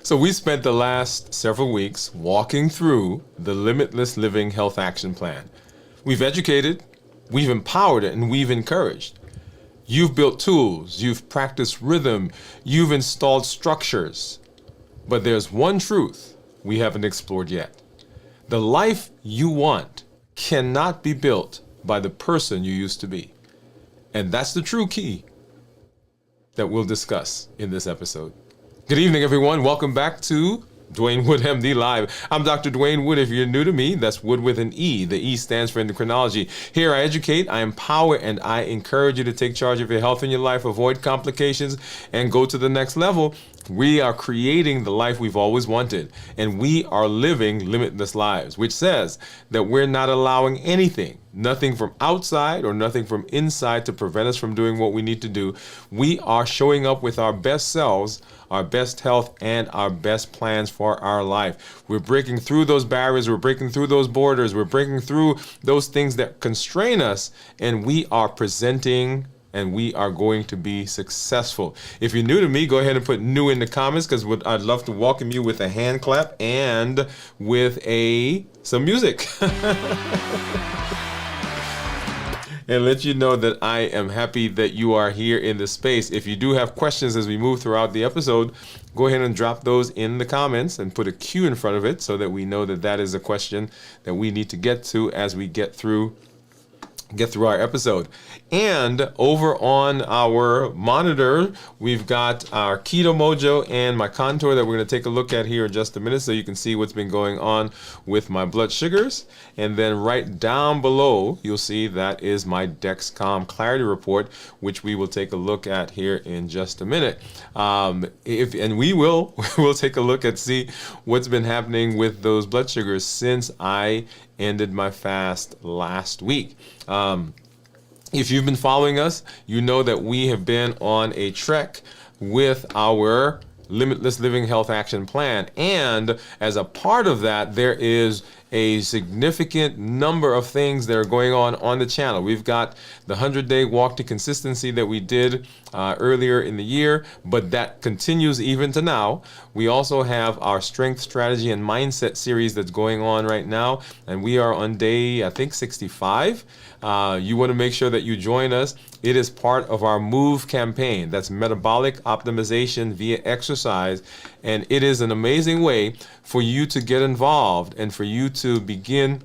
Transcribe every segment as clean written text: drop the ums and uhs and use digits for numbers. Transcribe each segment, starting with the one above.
So we spent the last several weeks walking through the Limitless Living Health Action Plan. We've educated, we've empowered, and we've encouraged. You've built tools, you've practiced rhythm, you've installed structures. But there's one truth we haven't explored yet. The life you want cannot be built by the person you used to be. And that's the true key that we'll discuss in this episode. Good evening, everyone. Welcome back to Dwain Woode, MD Live. I'm Dr. Dwain Woode. If you're new to me, that's Wood with an E. The E stands for endocrinology. Here I educate, I empower, and I encourage you to take charge of your health and your life, avoid complications, and go to the next level. We are creating the life we've always wanted, and we are living limitless lives, which says that we're not allowing anything, nothing from outside or nothing from inside to prevent us from doing what we need to do. We are showing up with our best selves, our best health, and our best plans for our life. We're breaking through those barriers, we're breaking through those borders, we're breaking through those things that constrain us, and we are presenting and we are going to be successful. If you're new to me, go ahead and put new in the comments, because I'd love to welcome you with a hand clap and with some music. And let you know that I am happy that you are here in this space. If you do have questions as we move throughout the episode, go ahead and drop those in the comments and put a Q in front of it so that we know that that is a question that we need to get to as we get through our episode. And over on our monitor, we've got our Keto Mojo and my contour that we're going to take a look at here in just a minute so you can see what's been going on with my blood sugars. And then right down below, you'll see that is my Dexcom Clarity Report, which we will take a look at here in just a minute. We'll take a look at see what's been happening with those blood sugars since I ended my fast last week. If you've been following us, you know that we have been on a trek with our Limitless Living Health Action Plan. And as a part of that, there is a significant number of things that are going on the channel. We've got the 100-day walk to consistency that we did earlier in the year, but that continues even to now. We also have our strength, strategy, and mindset series that's going on right now, and we are on day, I think, 65. You want to make sure that you join us. It is part of our MOVE campaign. That's metabolic optimization via exercise. And it is an amazing way for you to get involved and for you to begin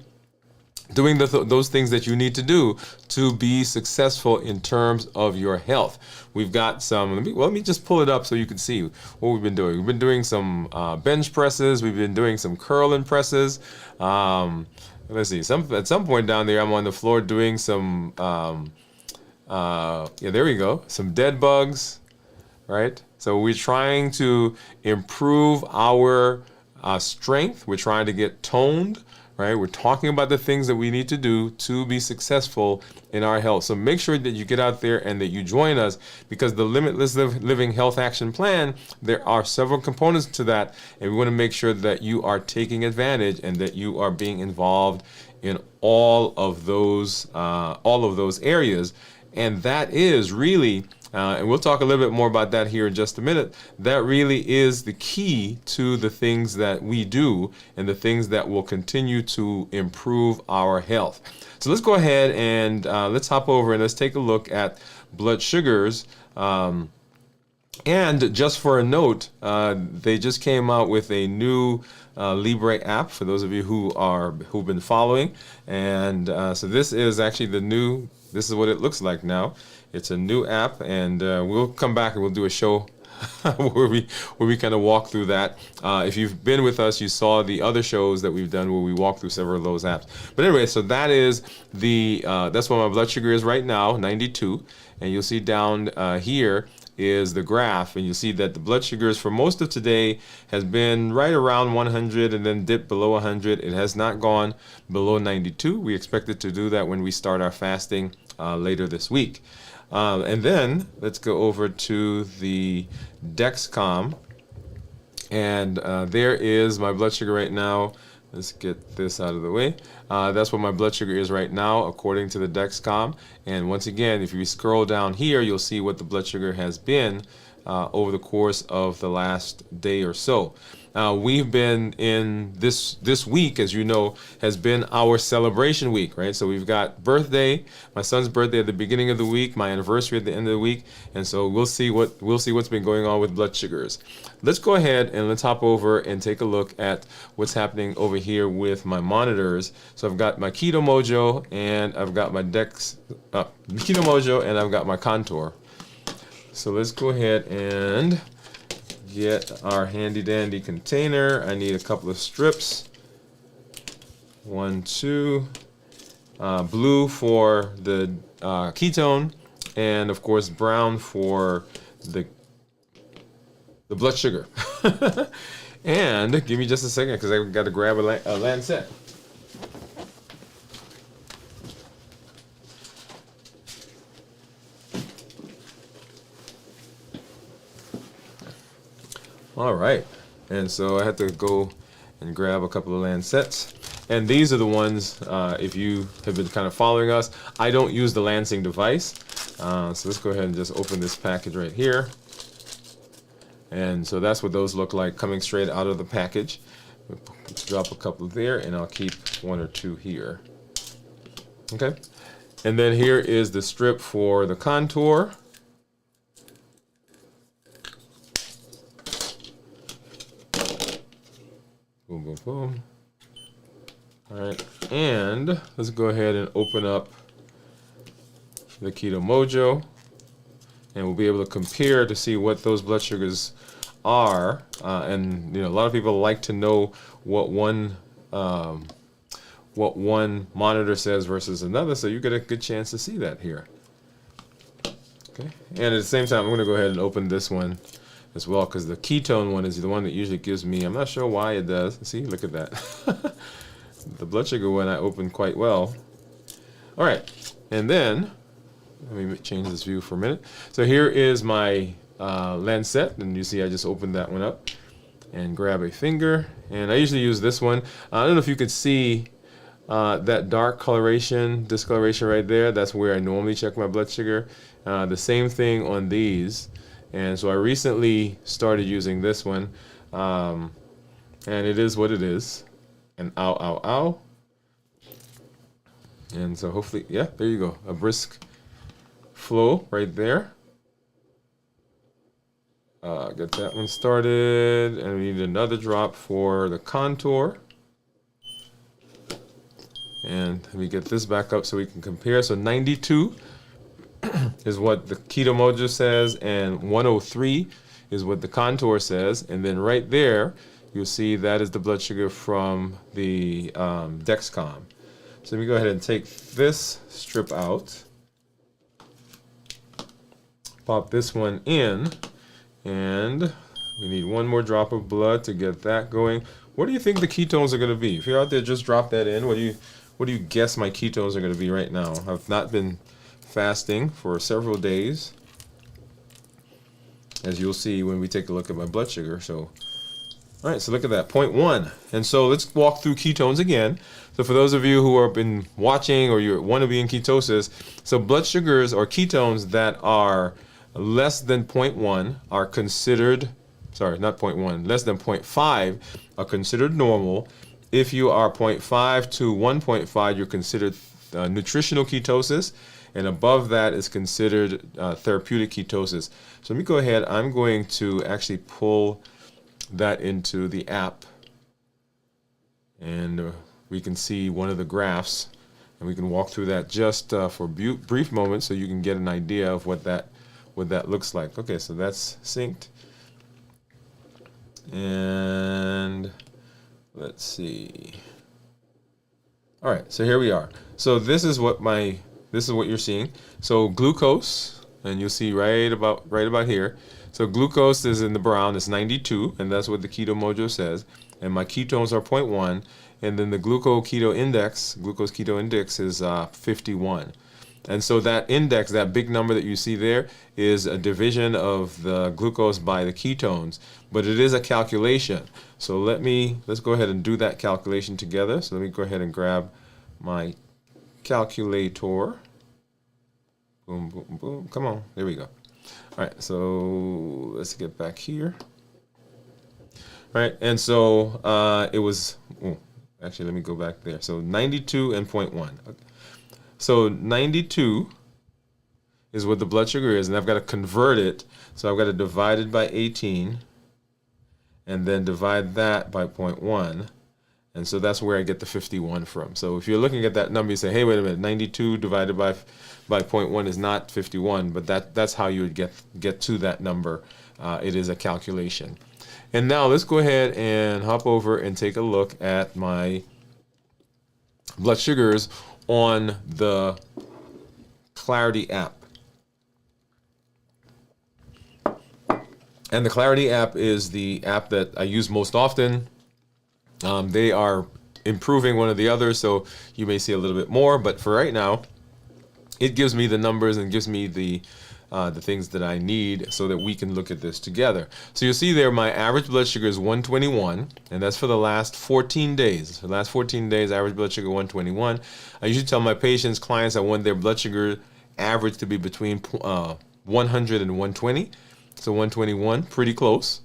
doing those things that you need to do to be successful in terms of your health. We've got some, let me just pull it up so you can see what we've been doing. We've been doing some bench presses. We've been doing some curl and presses. Let's see, at some point down there, I'm on the floor doing some, there we go, some dead bugs, right? So we're trying to improve our strength. We're trying to get toned, right? We're talking about the things that we need to do to be successful in our health. So make sure that you get out there and that you join us, because the Limitless Living Health Action Plan, there are several components to that, and we want to make sure that you are taking advantage and that you are being involved in all of those areas. And that is really, and we'll talk a little bit more about that here in just a minute, that really is the key to the things that we do and the things that will continue to improve our health. So let's go ahead and let's hop over and let's take a look at blood sugars. And just for a note, they just came out with a new Libre app for those of you who've been following. And so this is actually this is what it looks like now. It's a new app, and we'll come back and we'll do a show where we kind of walk through that. If you've been with us, you saw the other shows that we've done where we walk through several of those apps. But anyway, so that is that's what my blood sugar is right now, 92. And you'll see down here is the graph, and you see that the blood sugars for most of today has been right around 100 and then dipped below 100. It has not gone below 92. We expect it to do that when we start our fasting later this week. And then let's go over to the Dexcom, and there is my blood sugar right now. Let's get this out of the way. That's what my blood sugar is right now, according to the Dexcom. And once again, if you scroll down here, you'll see what the blood sugar has been over the course of the last day or so. We've been in this week, as you know, has been our celebration week, right? So we've got birthday, my son's birthday at the beginning of the week, my anniversary at the end of the week, and so we'll see what's been going on with blood sugars. Let's go ahead and let's hop over and take a look at what's happening over here with my monitors. So I've got my Keto Mojo and I've got my Keto Mojo and I've got my Contour. So let's go ahead and get our handy dandy container. I need a couple of strips. 1, 2, blue for the ketone, and of course brown for the blood sugar. And give me just a second because I've got to grab a lancet. All right, and so I had to go and grab a couple of lancets. And these are the ones, if you have been kind of following us, I don't use the lancing device. So let's go ahead and just open this package right here. And so that's what those look like coming straight out of the package. Let's drop a couple there, and I'll keep 1 or 2 here. Okay, and then here is the strip for the Contour. Boom, boom, boom. All right, and let's go ahead and open up the Keto Mojo, and we'll be able to compare to see what those blood sugars are. And a lot of people like to know what one monitor says versus another, so you get a good chance to see that here. Okay, and at the same time, I'm going to go ahead and open this one as well, because the ketone one is the one that usually gives me, I'm not sure why it does. See, look at that. The blood sugar one I opened quite well. All right, and then, let me change this view for a minute. So here is my lancet, and you see I just opened that one up and grab a finger, and I usually use this one. I don't know if you could see that dark coloration, discoloration right there. That's where I normally check my blood sugar. The same thing on these. And so I recently started using this one, and it is what it is. And ow, ow, ow. And so hopefully, yeah, there you go. A brisk flow right there. Get that one started, and we need another drop for the Contour. And let me get this back up so we can compare. So 92 is what the Keto Mojo says, and 103 is what the Contour says. And then right there, you'll see that is the blood sugar from the Dexcom. So let me go ahead and take this strip out, pop this one in, and we need one more drop of blood to get that going. What do you think the ketones are going to be? If you're out there, just drop that in. What do you guess my ketones are going to be right now? I've not been fasting for several days, as you'll see when we take a look at my blood sugar. So, all right, so look at that, 0.1. And so let's walk through ketones again. So for those of you who have been watching or you want to be in ketosis, so blood sugars or ketones that are less than 0.1 are considered, sorry, not 0.1, less than 0.5 are considered normal. If you are 0.5 to 1.5, you're considered nutritional ketosis, and above that is considered therapeutic ketosis. So let me go ahead, I'm going to actually pull that into the app, and we can see one of the graphs, and we can walk through that just for a brief moment so you can get an idea of what that looks like. Okay, so that's synced, and let's see. All right, so here we are. So this is what you're seeing. So glucose, and you'll see right about here. So glucose is in the brown, it's 92, and that's what the Keto Mojo says. And my ketones are 0.1, and then the glucose keto index is 51. And so that index, that big number that you see there, is a division of the glucose by the ketones, but it is a calculation. So let's go ahead and do that calculation together. So let me go ahead and grab my calculator. Boom, boom, boom. Come on, there we go. All right, so let's get back here. All right, and so it was, oh, actually, let me go back there. So 92 and 0.1. So 92 is what the blood sugar is, and I've got to convert it. So I've got to divide it by 18, and then divide that by 0.1. And so that's where I get the 51 from. So if you're looking at that number, you say, hey, wait a minute, 92 divided by 0.1 is not 51, but that's how you would get to that number. It is a calculation. And now let's go ahead and hop over and take a look at my blood sugars on the Clarity app. And the Clarity app is the app that I use most often. They are improving one or the other, so you may see a little bit more. But for right now, it gives me the numbers and gives me the things that I need so that we can look at this together. So you'll see there my average blood sugar is 121, and that's for the last 14 days. The last 14 days, average blood sugar 121. I usually tell my patients, clients, I want their blood sugar average to be between 100 and 120. So 121, pretty close.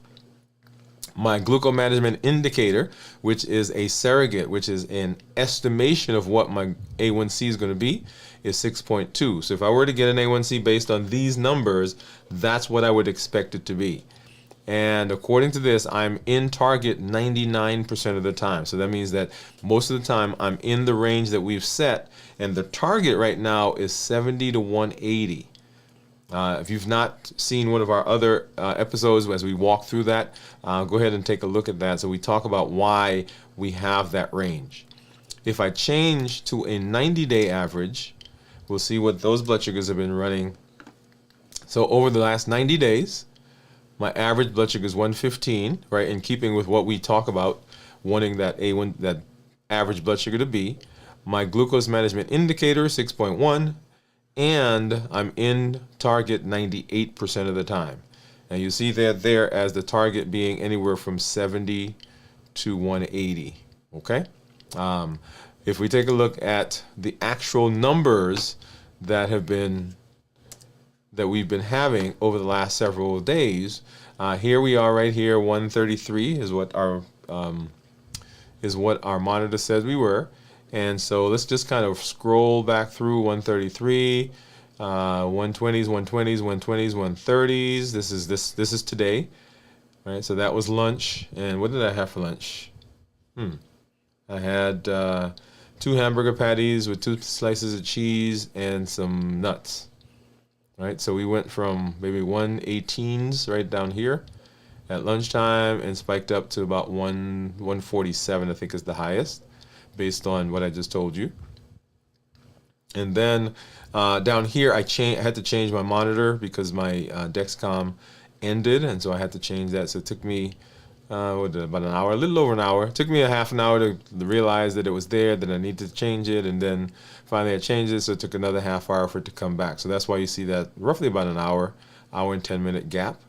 My glucose management indicator, which is a surrogate, which is an estimation of what my A1C is going to be, is 6.2. So if I were to get an A1C based on these numbers, that's what I would expect it to be. And according to this, I'm in target 99% of the time. So that means that most of the time I'm in the range that we've set, and the target right now is 70 to 180. If you've not seen one of our other episodes as we walk through that, go ahead and take a look at that. So we talk about why we have that range. If I change to a 90-day average, we'll see what those blood sugars have been running. So over the last 90 days, my average blood sugar is 115, right? In keeping with what we talk about, wanting that that average blood sugar to be. My glucose management indicator, 6.1. And I'm in target 98% of the time. And you see that there as the target being anywhere from 70 to 180, okay? If we take a look at the actual numbers that we've been having over the last several days, here we are right here, 133 is what our monitor says we were. And so let's just kind of scroll back through 133, 120s, 120s, 120s, 130s. This is today, right? So that was lunch. And what did I have for lunch? I had 2 hamburger patties with 2 slices of cheese and some nuts, right? So we went from maybe 118s right down here at lunchtime and spiked up to about 147, I think is the highest, based on what I just told you. And then down here, I had to change my monitor because my Dexcom ended, and so I had to change that. So it took me about an hour, a little over an hour. It took me a half an hour to realize that it was there, that I needed to change it, and then finally I changed it, so it took another half hour for it to come back. So that's why you see that roughly about an hour and 10-minute gap.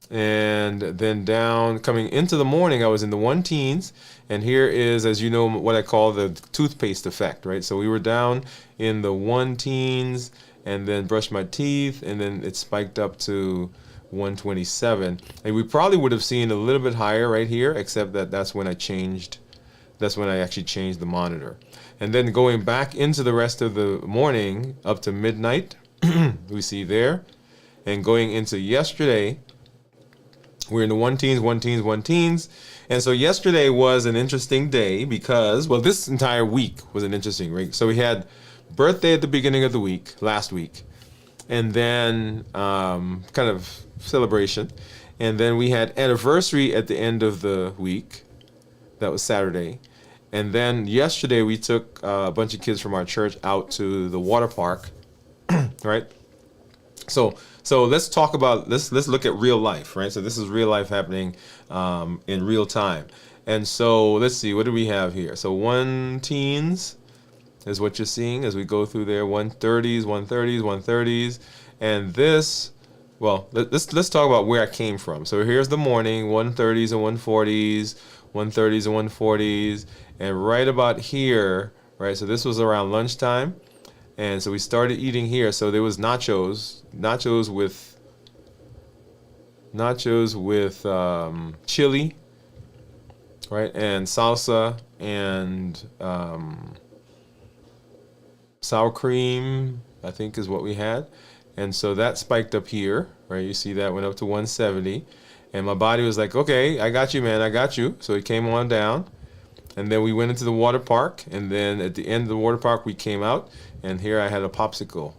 And then down, coming into the morning, I was in the 1-teens, and here is, as you know, what I call the toothpaste effect, right? So we were down in the 1-teens, and then brushed my teeth, and then it spiked up to 127. And we probably would have seen a little bit higher right here, except that that's when I actually changed the monitor. And then going back into the rest of the morning, up to midnight, we see there, and going into yesterday, we're in the 1-teens. And so yesterday was an interesting day because, well, this entire week was an interesting week. So we had birthday at the beginning of the week, last week, and then kind of celebration. And then we had anniversary at the end of the week. That was Saturday. And then yesterday we took a bunch of kids from our church out to the water park, right? So let's talk about, let's look at real life, right? So this is real life happening in real time. And so let's see, what do we have here? So 1-teens is what you're seeing as we go through there, 130s. And this, well, let's talk about where I came from. So here's the morning, 130s and 140s, 130s and 140s. And right about here, right, so this was around lunchtime. And so we started eating here. So there was nachos with chili, right, and salsa and sour cream, I think is what we had. And so that spiked up here, right? You see that went up to 170. And my body was like, okay, I got you, man, I got you. So it came on down. And then we went into the water park. And then at the end of the water park, we came out. And here I had a popsicle.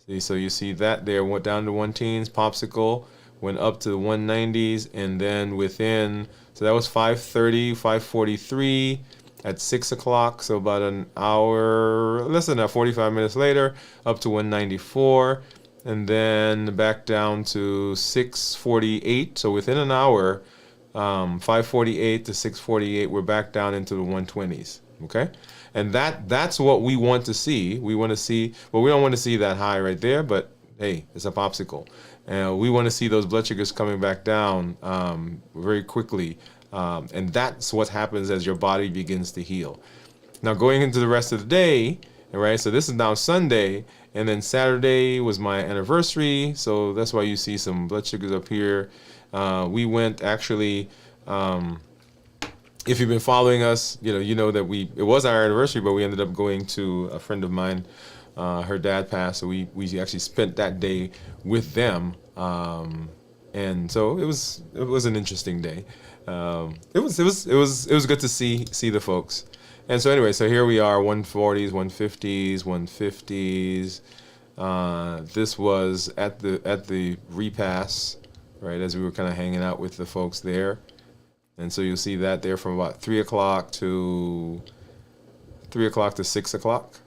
See, so you see that there went down to 110s, popsicle, went up to the 190s. And then so that was 5:30, 5:43. At 6 o'clock, so about an hour, less than 45 minutes later, up to 194, and then back down to 648. So within an hour, 548 to 648, we're back down into the 120s. Okay, and that's what we want to see. We want to see, well, we don't want to see that high right there, but hey, it's a popsicle, and we want to see those blood sugars coming back down very quickly. And that's what happens as your body begins to heal. Now, going into the rest of the day, right? So this is now Sunday, and then Saturday was my anniversary. So that's why you see some blood sugars up here. We went actually. If you've been following us, you know that it was our anniversary, but we ended up going to a friend of mine. Her dad passed, so we actually spent that day with them. And so it was an interesting day. It was good to see the folks. And so anyway, so here we are, 140s, 150s, 150s. This was at the repass, right, as we were kind of hanging out with the folks there. And so you'll see that there from about 3 o'clock to 6 o'clock.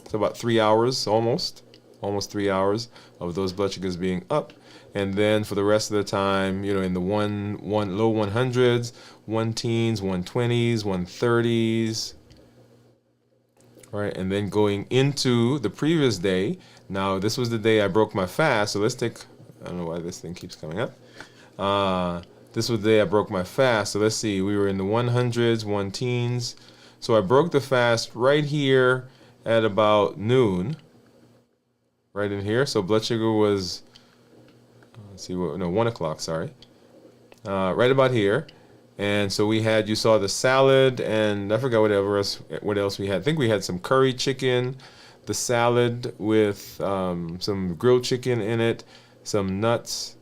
So about 3 hours, almost 3 hours of those blood sugars being up. And then for the rest of the time, in the low 100s, 110s, 120s, 130s, right? And then going into the previous day. Now, this was the day I broke my fast. So let's take, I don't know why this thing keeps coming up. This was the day I broke my fast. So let's see, we were in the 100s, 110s. So I broke the fast right here at about noon, right in here. So blood sugar was, 1 o'clock, sorry. Right about here. And so you saw the salad, and I forgot what else we had. I think we had some curry chicken, the salad with some grilled chicken in it, some nuts.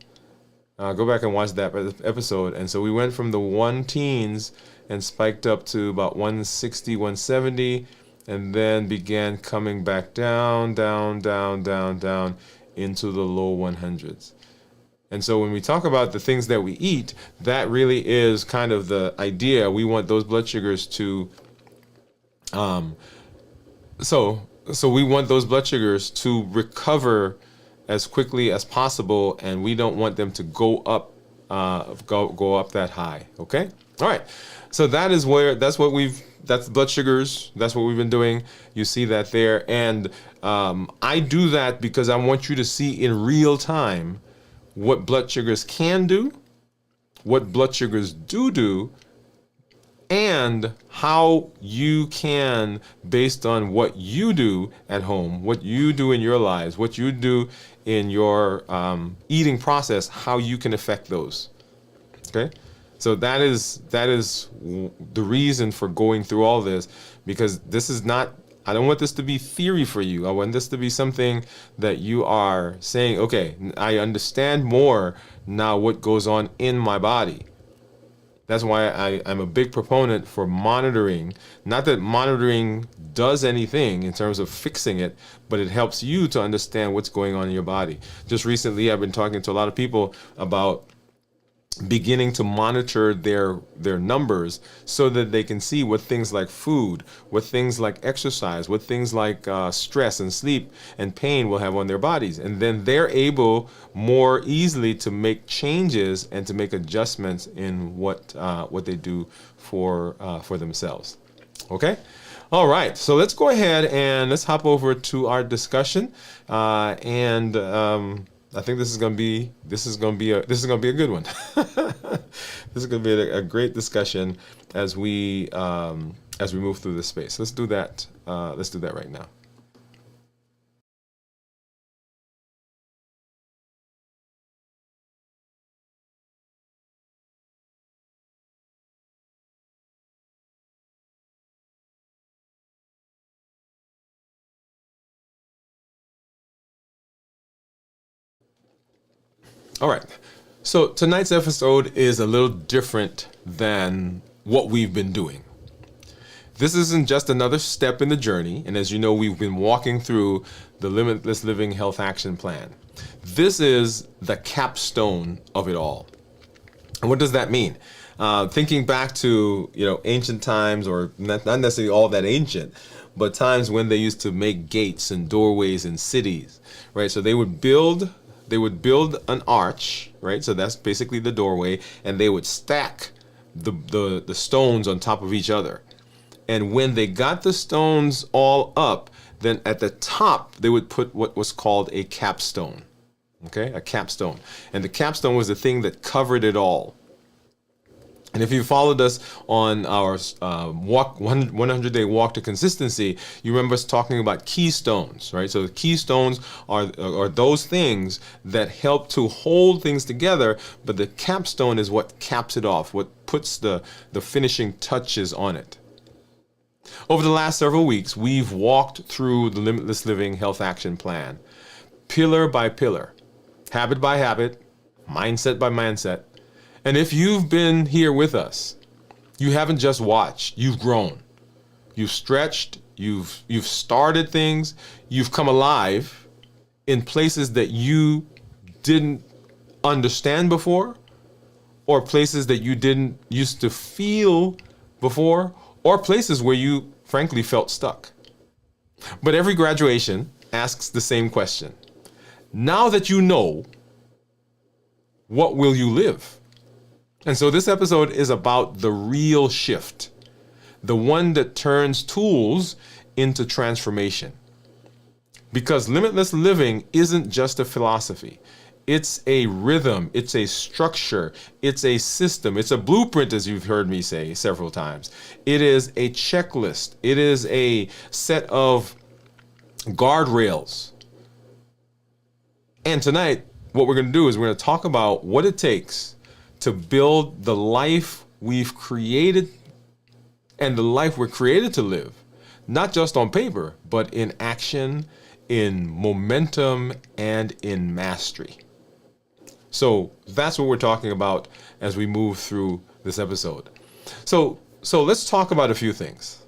Go back and watch that episode. And so we went from the 110s and spiked up to about 160, 170, and then began coming back down into the low 100s. And so when we talk about the things that we eat, that really is kind of the idea. We want those blood sugars to, so we want those blood sugars to recover as quickly as possible, and we don't want them to go up that high. Okay, all right. So that's blood sugars. That's what we've been doing. You see that there, and I do that because I want you to see in real time what blood sugars can do, what blood sugars do, and how you can, based on what you do at home, what you do in your lives, what you do in your eating process, how you can affect those. Okay? So that is the reason for going through all this, because this is not, I don't want this to be theory for you. I want this to be something that you are saying, okay, I understand more now what goes on in my body. That's why I'm a big proponent for monitoring. Not that monitoring does anything in terms of fixing it, but it helps you to understand what's going on in your body. Just recently, I've been talking to a lot of people about beginning to monitor their numbers so that they can see what things like food, what things like exercise, what things like stress and sleep and pain will have on their bodies. And then they're able more easily to make changes and to make adjustments in what they do for themselves. Okay? All right, so let's go ahead and let's hop over to our discussion, I think this is gonna be a good one. This is gonna be a great discussion as we as we move through this space. Let's do that. Let's do that right now. All right. So tonight's episode is a little different than what we've been doing. This isn't just another step in the journey, and as you know, we've been walking through the Limitless Living Health Action Plan. This is the capstone of it all. And what does that mean? Thinking back to ancient times, or not necessarily all that ancient, but times when they used to make gates and doorways in cities, right? So they would build an arch, right? So that's basically the doorway, and they would stack the stones on top of each other. And when they got the stones all up, then at the top they would put what was called a capstone. Okay, a capstone. And the capstone was the thing that covered it all. And if you followed us on our 100-day walk to consistency, you remember us talking about keystones, right? So the keystones are those things that help to hold things together, but the capstone is what caps it off, what puts the finishing touches on it. Over the last several weeks, we've walked through the Limitless Living Health Action Plan, pillar by pillar, habit by habit, mindset by mindset. And if you've been here with us, you haven't just watched, you've grown. You've stretched, you've started things, you've come alive in places that you didn't understand before, or places that you didn't used to feel before, or places where you frankly felt stuck. But every graduation asks the same question. Now that you know, what will you live? And so this episode is about the real shift, the one that turns tools into transformation. Because limitless living isn't just a philosophy. It's a rhythm, it's a structure, it's a system, it's a blueprint, as you've heard me say several times. It is a checklist, it is a set of guardrails. And tonight, what we're going to do is we're going to talk about what it takes to build the life we've created and the life we're created to live, not just on paper, but in action, in momentum, and in mastery. So that's what we're talking about as we move through this episode. So let's talk about a few things.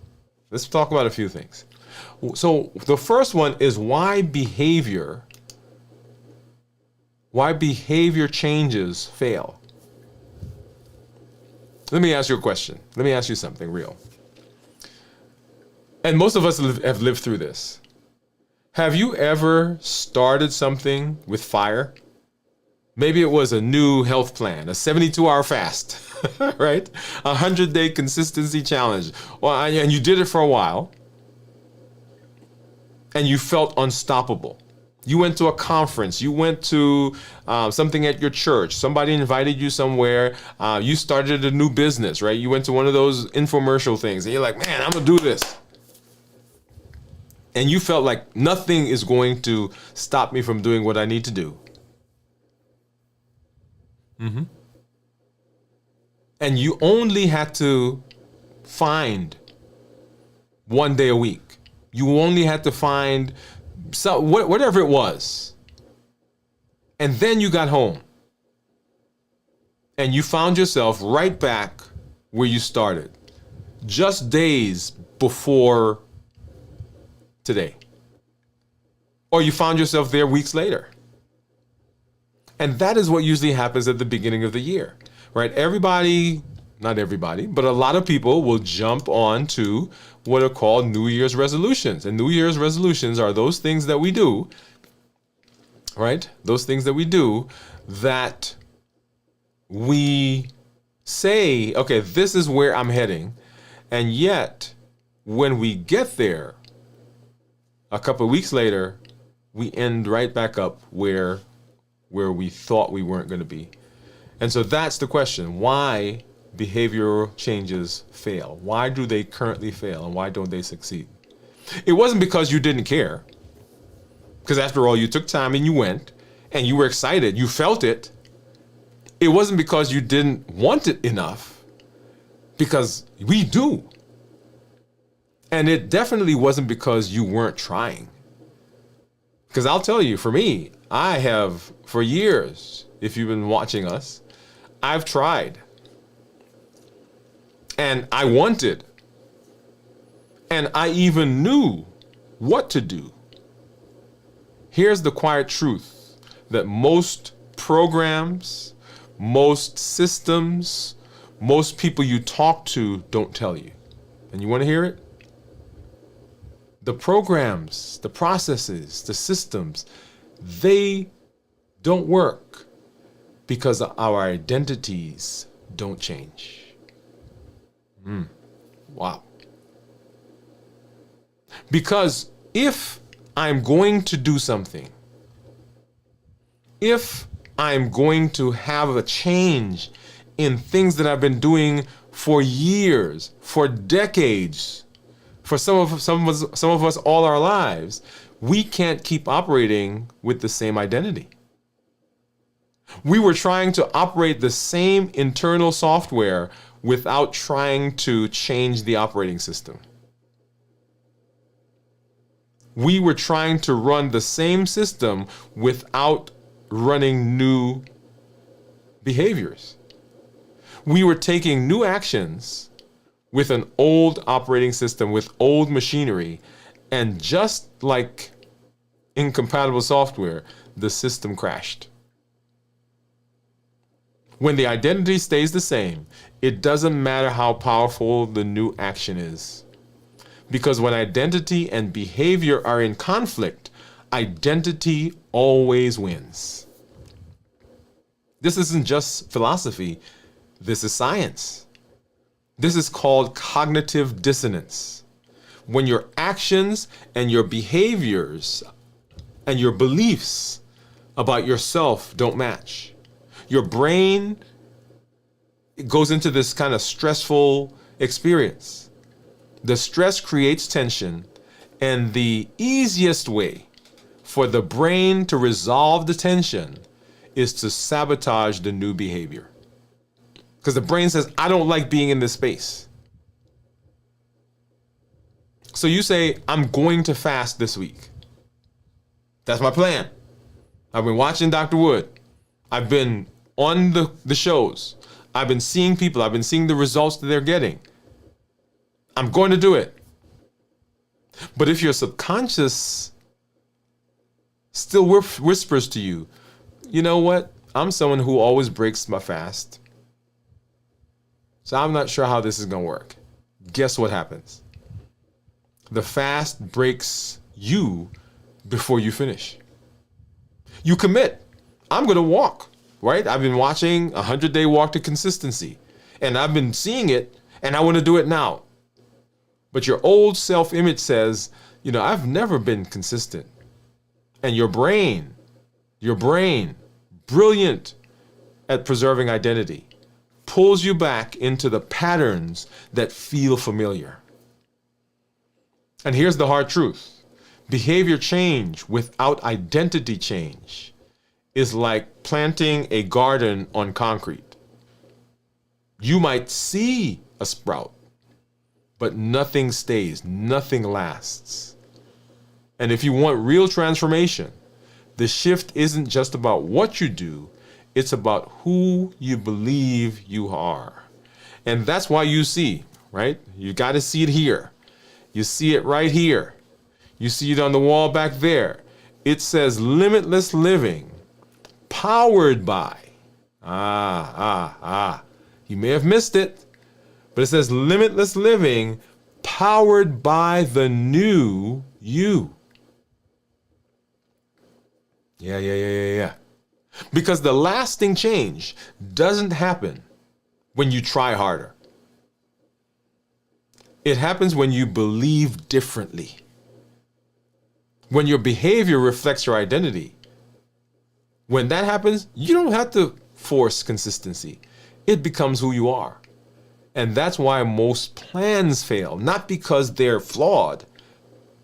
So the first one is why behavior changes fail. Let me ask you a question. Let me ask you something real. And most of us have lived through this. Have you ever started something with fire? Maybe it was a new health plan, a 72-hour fast, right? A 100-day consistency challenge. Well, and you did it for a while, and you felt unstoppable. You went to a conference, you went to something at your church, somebody invited you somewhere, you started a new business, right? You went to one of those infomercial things, and you're like, man, I'm gonna do this. And you felt like nothing is going to stop me from doing what I need to do. Mm-hmm. And you only had to find one day a week. You only had to find whatever it was. And then you got home. And you found yourself right back where you started, just days before today. Or you found yourself there weeks later. And that is what usually happens at the beginning of the year, right? Everybody, not everybody, but a lot of people will jump on to what are called New Year's resolutions. And New Year's resolutions are those things that we do, right? Those things that we do that we say, okay, this is where I'm heading. And yet, when we get there, a couple of weeks later, we end right back up where we thought we weren't going to be. And so that's the question. Why behavioral changes fail? Why do they currently fail, and why don't they succeed? It wasn't because you didn't care, because after all, you took time and you went, and you were excited, you felt it. It wasn't because you didn't want it enough, because we do. And it definitely wasn't because you weren't trying. Because I'll tell you, for me, I have, for years, if you've been watching us, I've tried. And I wanted. And I even knew what to do. Here's the quiet truth that most programs, most systems, most people you talk to don't tell you. And you want to hear it? The programs, the processes, the systems, they don't work because our identities don't change. Wow. Because if I'm going to do something, if I'm going to have a change in things that I've been doing for years, for decades, for some of us all our lives, we can't keep operating with the same identity. We were trying to operate the same internal software without trying to change the operating system. We were trying to run the same system without running new behaviors. We were taking new actions with an old operating system, with old machinery, and just like incompatible software, the system crashed. When the identity stays the same, it doesn't matter how powerful the new action is. Because when identity and behavior are in conflict, identity always wins. This isn't just philosophy, this is science. This is called cognitive dissonance. When your actions and your behaviors and your beliefs about yourself don't match, your brain goes into this kind of stressful experience. The stress creates tension, and the easiest way for the brain to resolve the tension is to sabotage the new behavior. Because the brain says, I don't like being in this space. So you say, I'm going to fast this week. That's my plan. I've been watching Dr. Woode. I've been on the shows. I've been seeing people. I've been seeing the results that they're getting. I'm going to do it. But if your subconscious still whispers to you, you know what? I'm someone who always breaks my fast. So I'm not sure how this is going to work. Guess what happens? The fast breaks you before you finish. You commit. I'm going to walk, right? I've been watching 100-Day Walk to Consistency, and I've been seeing it, and I want to do it now. But your old self-image says, I've never been consistent. And your brain, brilliant at preserving identity, pulls you back into the patterns that feel familiar. And here's the hard truth. Behavior change without identity change is like planting a garden on concrete. You might see a sprout, but nothing stays, nothing lasts. And if you want real transformation, the shift isn't just about what you do, it's about who you believe you are. And that's why you see, right? You got to see it here. You see it right here. You see it on the wall back there. It says limitless living, powered by. You may have missed it, but it says limitless living, powered by the new you. Yeah. Because the lasting change doesn't happen when you try harder. It happens when you believe differently. When your behavior reflects your identity. When that happens, you don't have to force consistency. It becomes who you are. And that's why most plans fail, not because they're flawed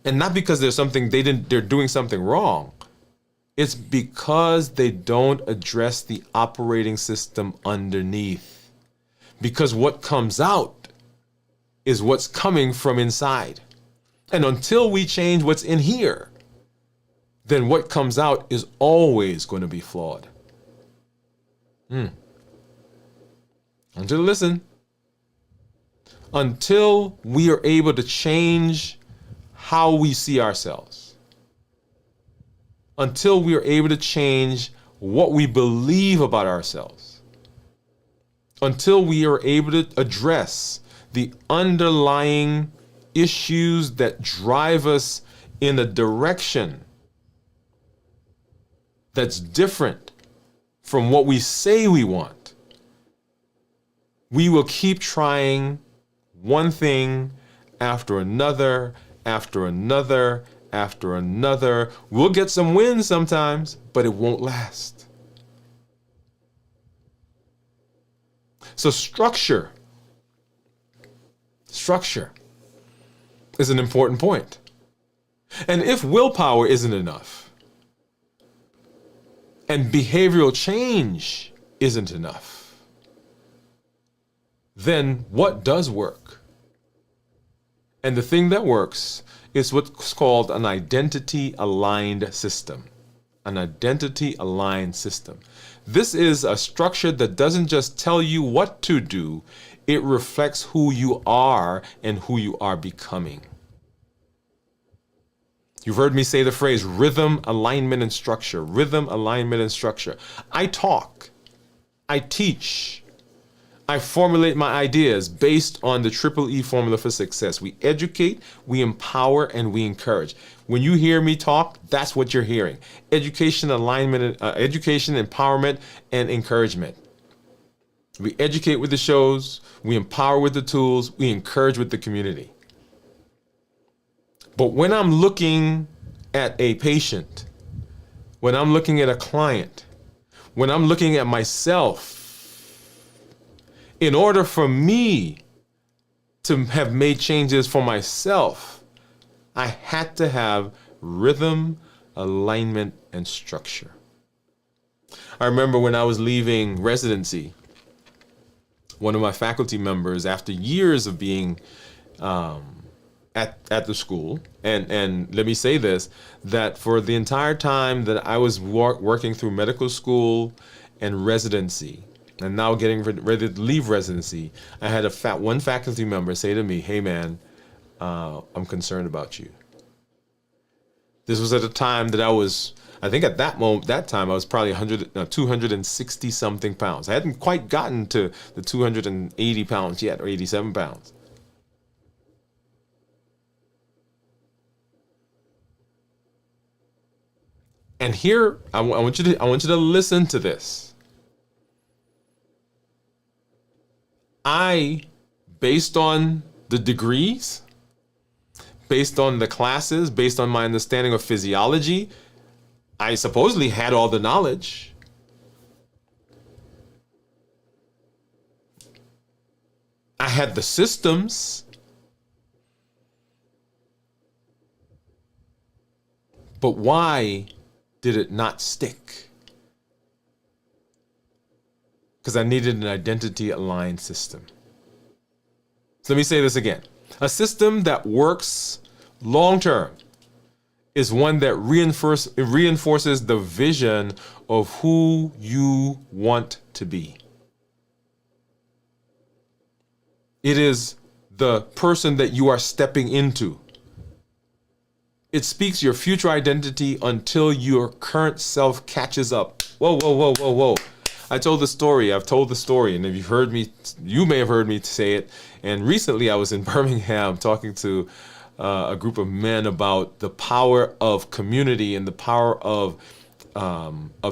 and not because they're doing something wrong. It's because they don't address the operating system underneath. Because what comes out is what's coming from inside. And until we change what's in here, then what comes out is always going to be flawed. I want you to listen. Until we are able to change how we see ourselves, until we are able to change what we believe about ourselves, until we are able to address the underlying issues that drive us in a direction that's different from what we say we want, we will keep trying one thing after another, after another, after another. We'll get some wins sometimes, but it won't last. So structure is an important point. And if willpower isn't enough, and behavioral change isn't enough, then what does work? And the thing that works is what's called an identity-aligned system. An identity-aligned system. This is a structure that doesn't just tell you what to do, it reflects who you are and who you are becoming. You've heard me say the phrase rhythm, alignment, and structure. Rhythm, alignment, and structure. I talk. I teach. I formulate my ideas based on the Triple E formula for success. We educate, we empower, and we encourage. When you hear me talk, that's what you're hearing. Education, alignment, education, empowerment, and encouragement. We educate with the shows, we empower with the tools, we encourage with the community. But when I'm looking at a patient, when I'm looking at a client, when I'm looking at myself, in order for me to have made changes for myself, I had to have rhythm, alignment, and structure. I remember when I was leaving residency, one of my faculty members, after years of being at the school, and let me say this, that for the entire time that I was working through medical school and residency, and now getting ready to leave residency, I had one faculty member say to me, "Hey man, I'm concerned about you." This was at a time that I think at that time I was probably 260 something pounds. I hadn't quite gotten to the 280 pounds yet, or 87 pounds. And here, I want you to listen to this. Based on the degrees, based on the classes, based on my understanding of physiology, I supposedly had all the knowledge. I had the systems. But why did it not stick? Because I needed an identity-aligned system. So let me say this again. A system that works long-term is one that reinforces the vision of who you want to be. It is the person that you are stepping into. It speaks your future identity until your current self catches up. Whoa, whoa, whoa, whoa, whoa. I've told the story, and if you've heard me, you may have heard me say it. And recently I was in Birmingham talking to a group of men about the power of community and the power of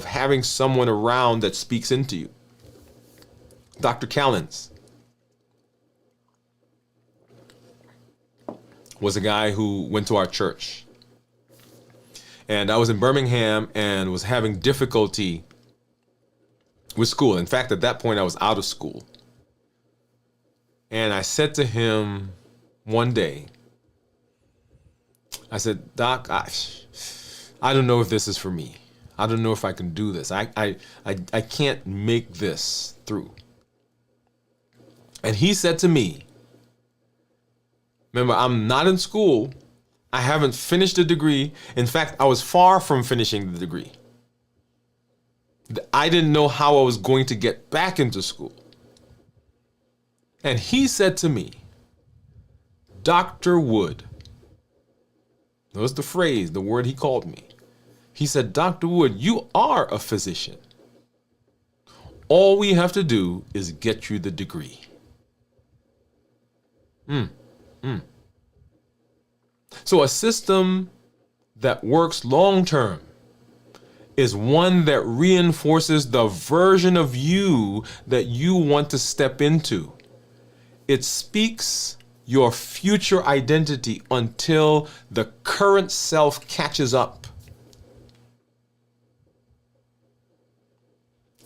having someone around that speaks into you. Dr. Callens was a guy who went to our church. And I was in Birmingham and was having difficulty with school. In fact, at that point, I was out of school. And I said to him one day, I said, Doc, I don't know if this is for me. I don't know if I can do this. I can't make this through. And he said to me, remember, I'm not in school. I haven't finished a degree. In fact, I was far from finishing the degree. I didn't know how I was going to get back into school. And he said to me, Dr. Woode, that was the phrase, the word he called me. He said, Dr. Woode, you are a physician. All we have to do is get you the degree. So a system that works long term is one that reinforces the version of you that you want to step into. It speaks your future identity until the current self catches up.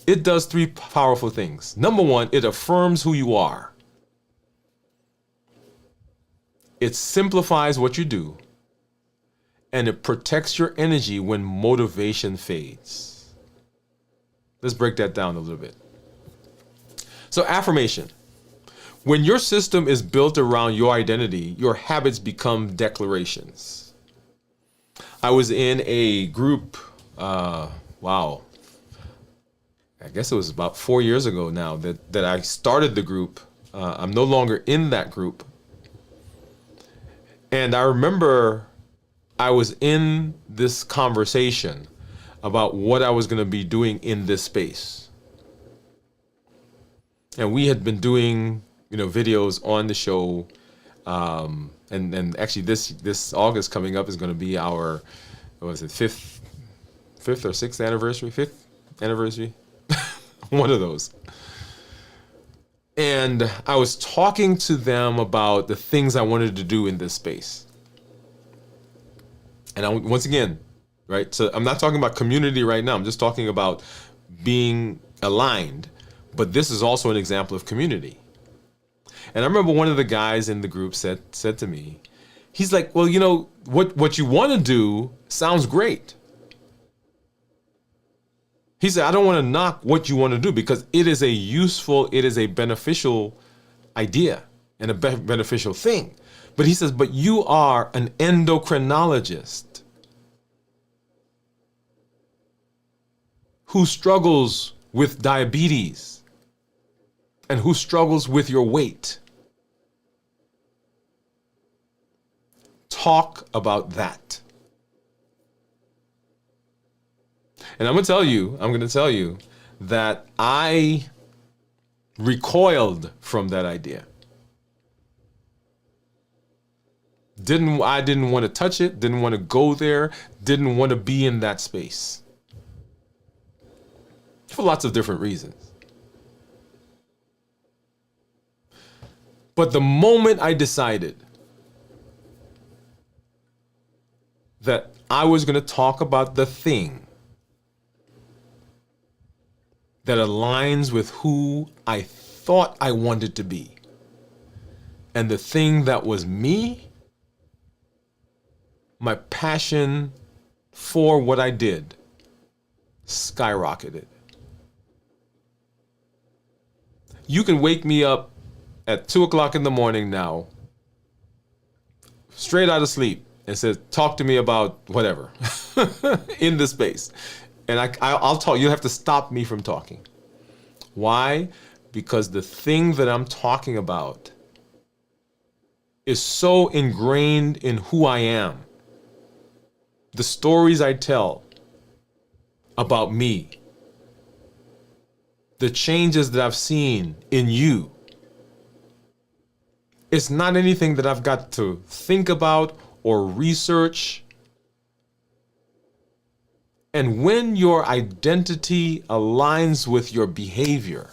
It does three powerful things. Number one, it affirms who you are. It simplifies what you do. And it protects your energy when motivation fades. Let's break that down a little bit. So, affirmation. When your system is built around your identity, your habits become declarations. I was in a group, I guess it was about 4 years ago now that I started the group. I'm no longer in that group. And I remember I was in this conversation about what I was going to be doing in this space. And we had been doing, videos on the show. And actually this August coming up is going to be our, fifth or sixth anniversary? Fifth anniversary? One of those. And I was talking to them about the things I wanted to do in this space. And once again, right? So I'm not talking about community right now. I'm just talking about being aligned. But this is also an example of community. And I remember one of the guys in the group said to me, he's like, well, what you want to do sounds great. He said, I don't want to knock what you want to do because it is a beneficial idea and a beneficial thing. But he says, but you are an endocrinologist who struggles with diabetes and who struggles with your weight. Talk about that. And I'm going to tell you that I recoiled from that idea. I didn't want to touch it, didn't want to go there, didn't want to be in that space. For lots of different reasons. But the moment I decided that I was going to talk about the thing that aligns with who I thought I wanted to be, and the thing that was me, my passion for what I did skyrocketed. You can wake me up at 2:00 in the morning now, straight out of sleep, and says, talk to me about whatever in the space. And I'll talk. You have to stop me from talking. Why? Because the thing that I'm talking about is so ingrained in who I am. The stories I tell about me. The changes that I've seen in you. It's not anything that I've got to think about or research. And when your identity aligns with your behavior,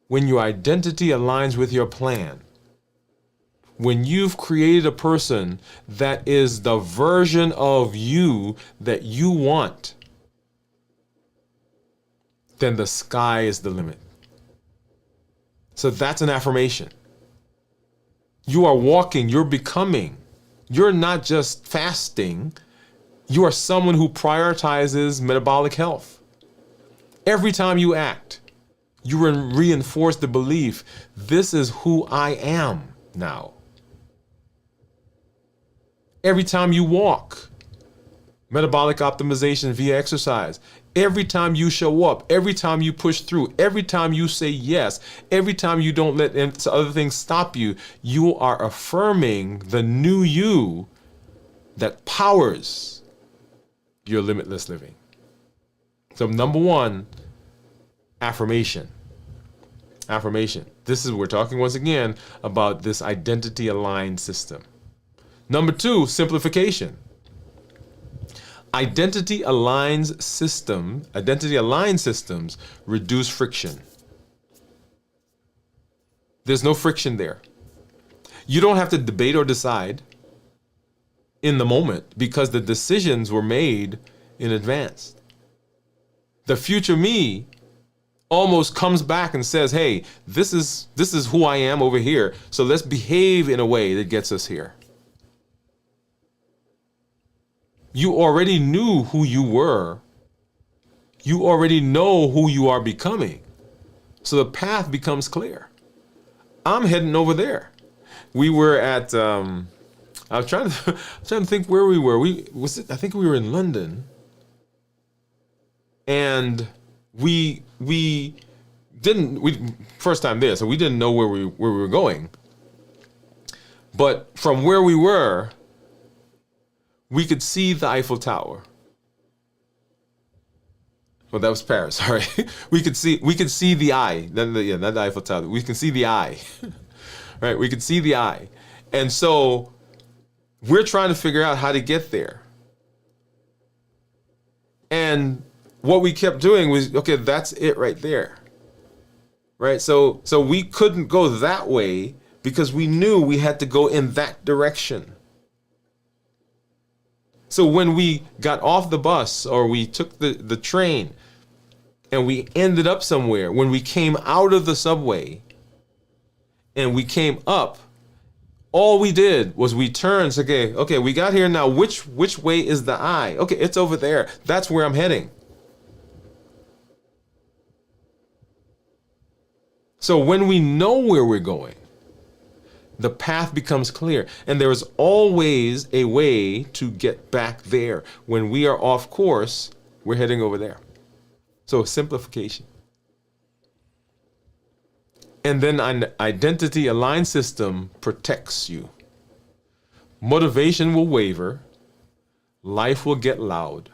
when your identity aligns with your plan, when you've created a person that is the version of you that you want, then the sky is the limit. So that's an affirmation. You are walking, you're becoming. You're not just fasting. You are someone who prioritizes metabolic health. Every time you act, you reinforce the belief, this is who I am now. Every time you walk, metabolic optimization via exercise. Every time you show up, every time you push through, every time you say yes, every time you don't let other things stop you, you are affirming the new you that powers your limitless living. So number one, affirmation. Affirmation. We're talking once again about this identity aligned system. Number two, simplification. Identity aligned systems reduce friction. There's no friction there. You don't have to debate or decide in the moment because the decisions were made in advance. The future me almost comes back and says, hey, this is who I am over here, so let's behave in a way that gets us here. You already knew who you were. You already know who you are becoming. So the path becomes clear. I'm heading over there. We were at, I was trying to think where we were. I think we were in London. And we first time there, so we didn't know where we were going. But from where we were, we could see the Eiffel Tower. Well, that was Paris. Sorry, we could see the eye. Not the Eiffel Tower. We can see the eye, right? We could see the eye, and so we're trying to figure out how to get there. And what we kept doing was, okay, that's it right there, right? So we couldn't go that way because we knew we had to go in that direction. So when we got off the bus or we took the train and we ended up somewhere, when we came out of the subway and we came up, all we did was we turned, okay, we got here now. Which way is the eye? Okay, it's over there. That's where I'm heading. So when we know where we're going, the path becomes clear, and there is always a way to get back there. When we are off course, we're heading over there. So simplification. And then an identity aligned system protects you. Motivation will waver, life will get loud,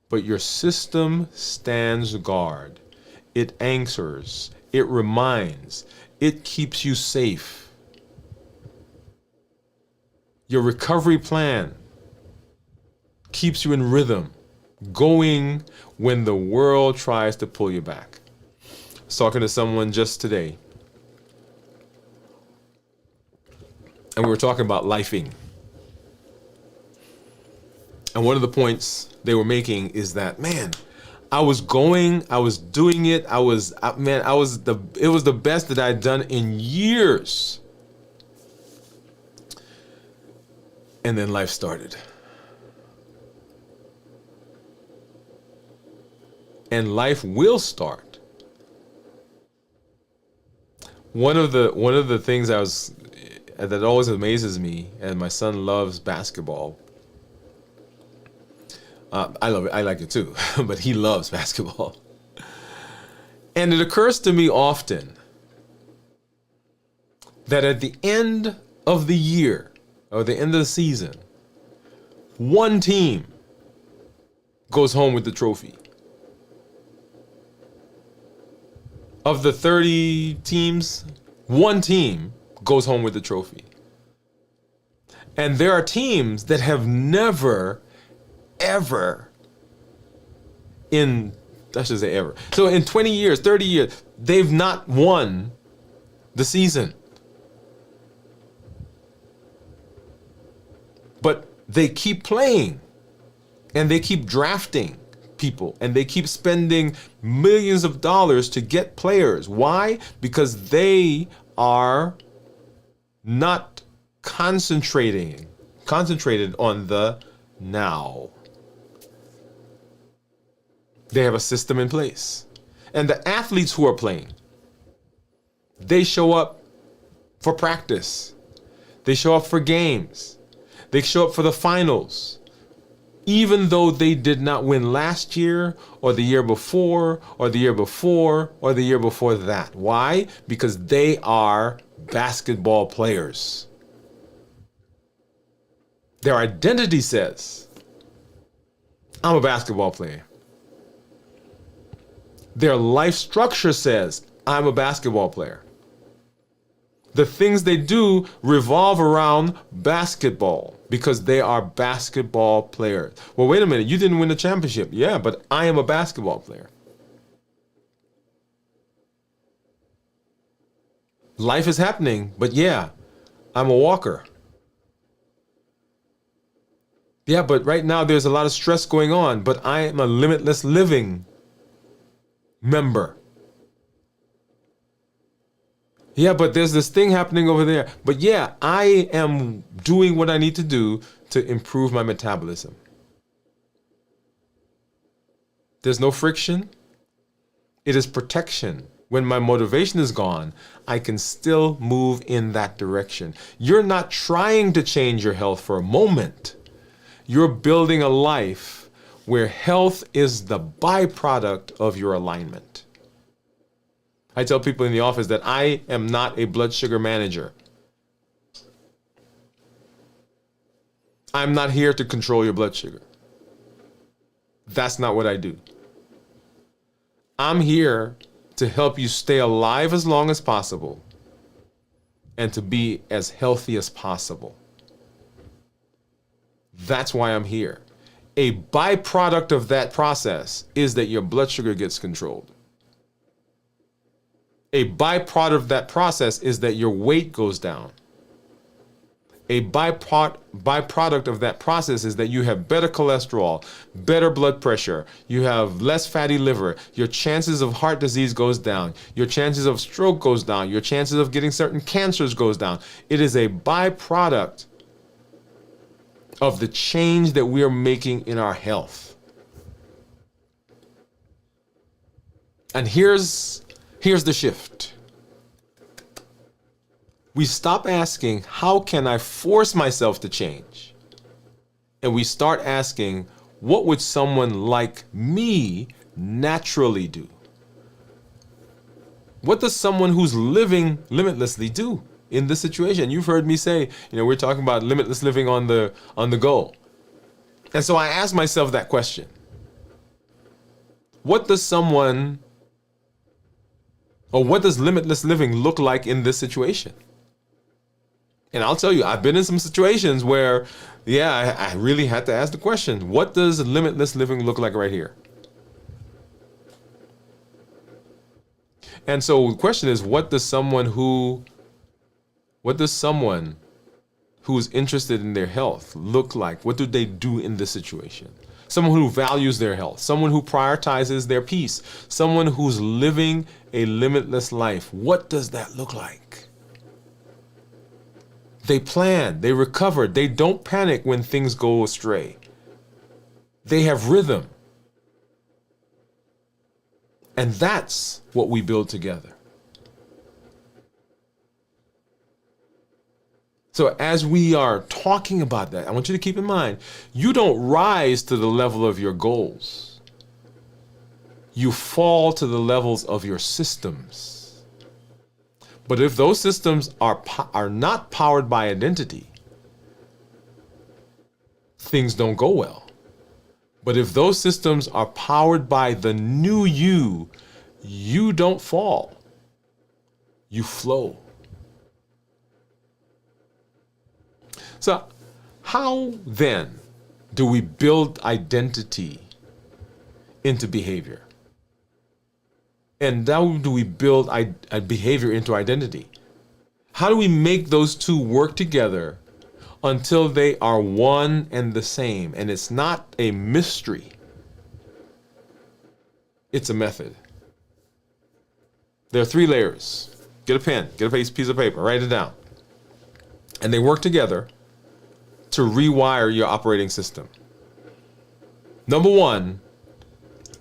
but your system stands guard. It anchors, it reminds, it keeps you safe. Your recovery plan keeps you in rhythm, going when the world tries to pull you back. I was talking to someone just today, and we were talking about lifing. And one of the points they were making is that, man, I was doing it, it was the best that I'd done in years. And then life started. And life will start. One of the things that always amazes me, and my son loves basketball. I love it. I like it too, but he loves basketball. And it occurs to me often that at the end of the year, or the end of the season, one team goes home with the trophy. Of the 30 teams, one team goes home with the trophy. And there are teams that have never, ever, I should say ever. So in 20 years, 30 years, they've not won the season. But they keep playing, and they keep drafting people, and they keep spending millions of dollars to get players. Why? Because they are not concentrated on the now. They have a system in place. And the athletes who are playing, they show up for practice. They show up for games. They show up for the finals. Even though they did not win last year or the year before or the year before or the year before that. Why? Because they are basketball players. Their identity says, I'm a basketball player. Their life structure says, I'm a basketball player. The things they do revolve around basketball because they are basketball players. Well, wait a minute, you didn't win the championship. Yeah, but I am a basketball player. Life is happening, but yeah, I'm a walker. Yeah, but right now there's a lot of stress going on, but I am a limitless living member. Yeah, but there's this thing happening over there. But yeah, I am doing what I need to do to improve my metabolism. There's no friction. It is protection. When my motivation is gone, I can still move in that direction. You're not trying to change your health for a moment. You're building a life where health is the byproduct of your alignment. I tell people in the office that I am not a blood sugar manager. I'm not here to control your blood sugar. That's not what I do. I'm here to help you stay alive as long as possible and to be as healthy as possible. That's why I'm here. A byproduct of that process is that your blood sugar gets controlled. A byproduct of that process is that your weight goes down. A byproduct of that process is that you have better cholesterol, better blood pressure, you have less fatty liver, your chances of heart disease goes down, your chances of stroke goes down, your chances of getting certain cancers goes down. It is a byproduct of the change that we are making in our health. And here's the shift. We stop asking, how can I force myself to change? And we start asking, what would someone like me naturally do? What does someone who's living limitlessly do in this situation? You've heard me say, we're talking about limitless living on the go. And so I ask myself that question. What does limitless living look like in this situation? And I'll tell you, I've been in some situations where, I really had to ask the question, what does limitless living look like right here? And so the question is, what does someone who's interested in their health look like? What do they do in this situation? Someone who values their health, someone who prioritizes their peace, someone who's living a limitless life. What does that look like? They plan, they recover, they don't panic when things go astray. They have rhythm. And that's what we build together. So as we are talking about that, I want you to keep in mind, you don't rise to the level of your goals. You fall to the levels of your systems. But if those systems are not powered by identity, things don't go well. But if those systems are powered by the new you, you don't fall. You flow. So how then do we build identity into behavior? And how do we build a behavior into identity? How do we make those two work together until they are one and the same? And it's not a mystery. It's a method. There are 3 layers. Get a pen, get a piece of paper, write it down. And they work together to rewire your operating system. Number one,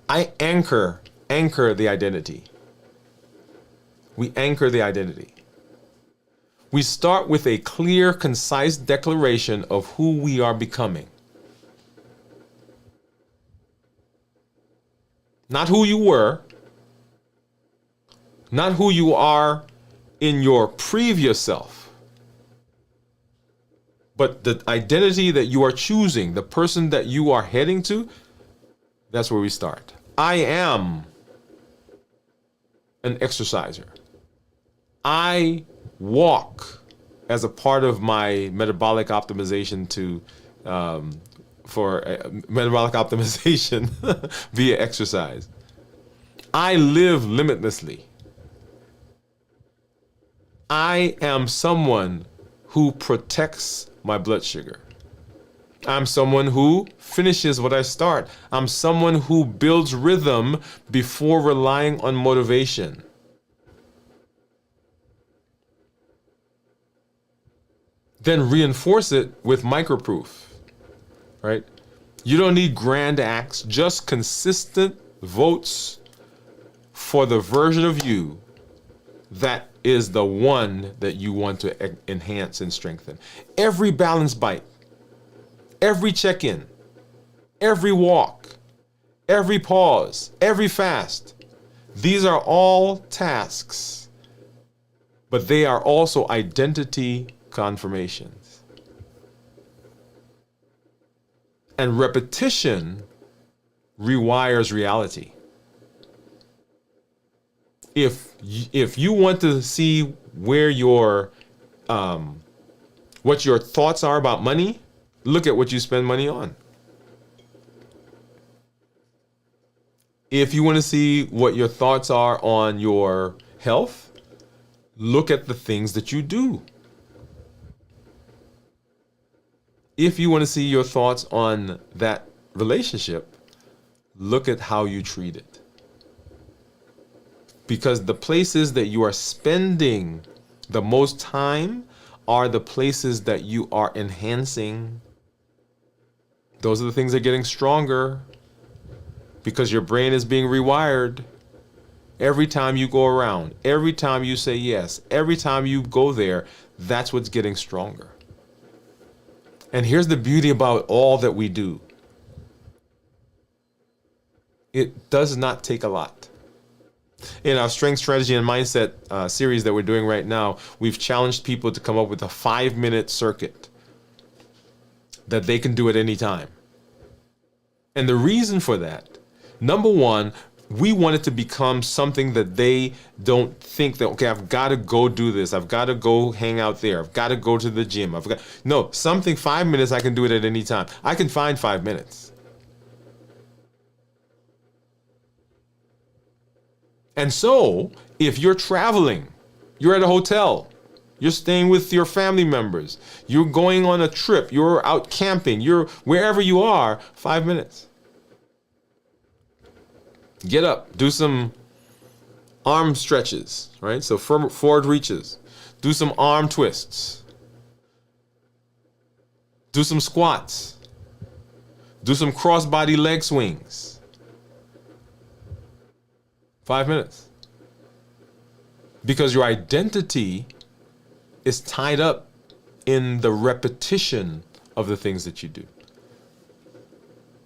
I anchor the identity. We anchor the identity. We start with a clear, concise declaration of who we are becoming. Not who you were, not who you are in your previous self, but the identity that you are choosing, the person that you are heading to. That's where we start. I am an exerciser. I walk as a part of my metabolic optimization for metabolic optimization via exercise. I live limitlessly. I am someone who protects my blood sugar. I'm someone who finishes what I start. I'm someone who builds rhythm before relying on motivation. Then reinforce it with microproof, right? You don't need grand acts, just consistent votes for the version of you that is the one that you want to enhance and strengthen. Every balance bite, every check-in, every walk, every pause, every fast, these are all tasks, but they are also identity confirmations. And repetition rewires reality. If you want to see where your what your thoughts are about money, look at what you spend money on. If you want to see what your thoughts are on your health, look at the things that you do. If you want to see your thoughts on that relationship, look at how you treat it. Because the places that you are spending the most time are the places that you are enhancing. Those are the things that are getting stronger because your brain is being rewired. Every time you go around, every time you say yes, every time you go there, that's what's getting stronger. And here's the beauty about all that we do. It does not take a lot. In our Strength, Strategy, and Mindset series that we're doing right now, we've challenged people to come up with a 5-minute circuit that they can do at any time. And the reason for that, number one, we want it to become something that they don't think that, okay, I've got to go do this. I've got to go hang out there. I've got to go to the gym. No, something 5 minutes, I can do it at any time. I can find 5 minutes. And so, if you're traveling, you're at a hotel, you're staying with your family members, you're going on a trip, you're out camping, you're wherever you are, 5 minutes. Get up, do some arm stretches, right? So forward reaches, do some arm twists, do some squats, do some cross-body leg swings. 5 minutes. Because your identity is tied up in the repetition of the things that you do.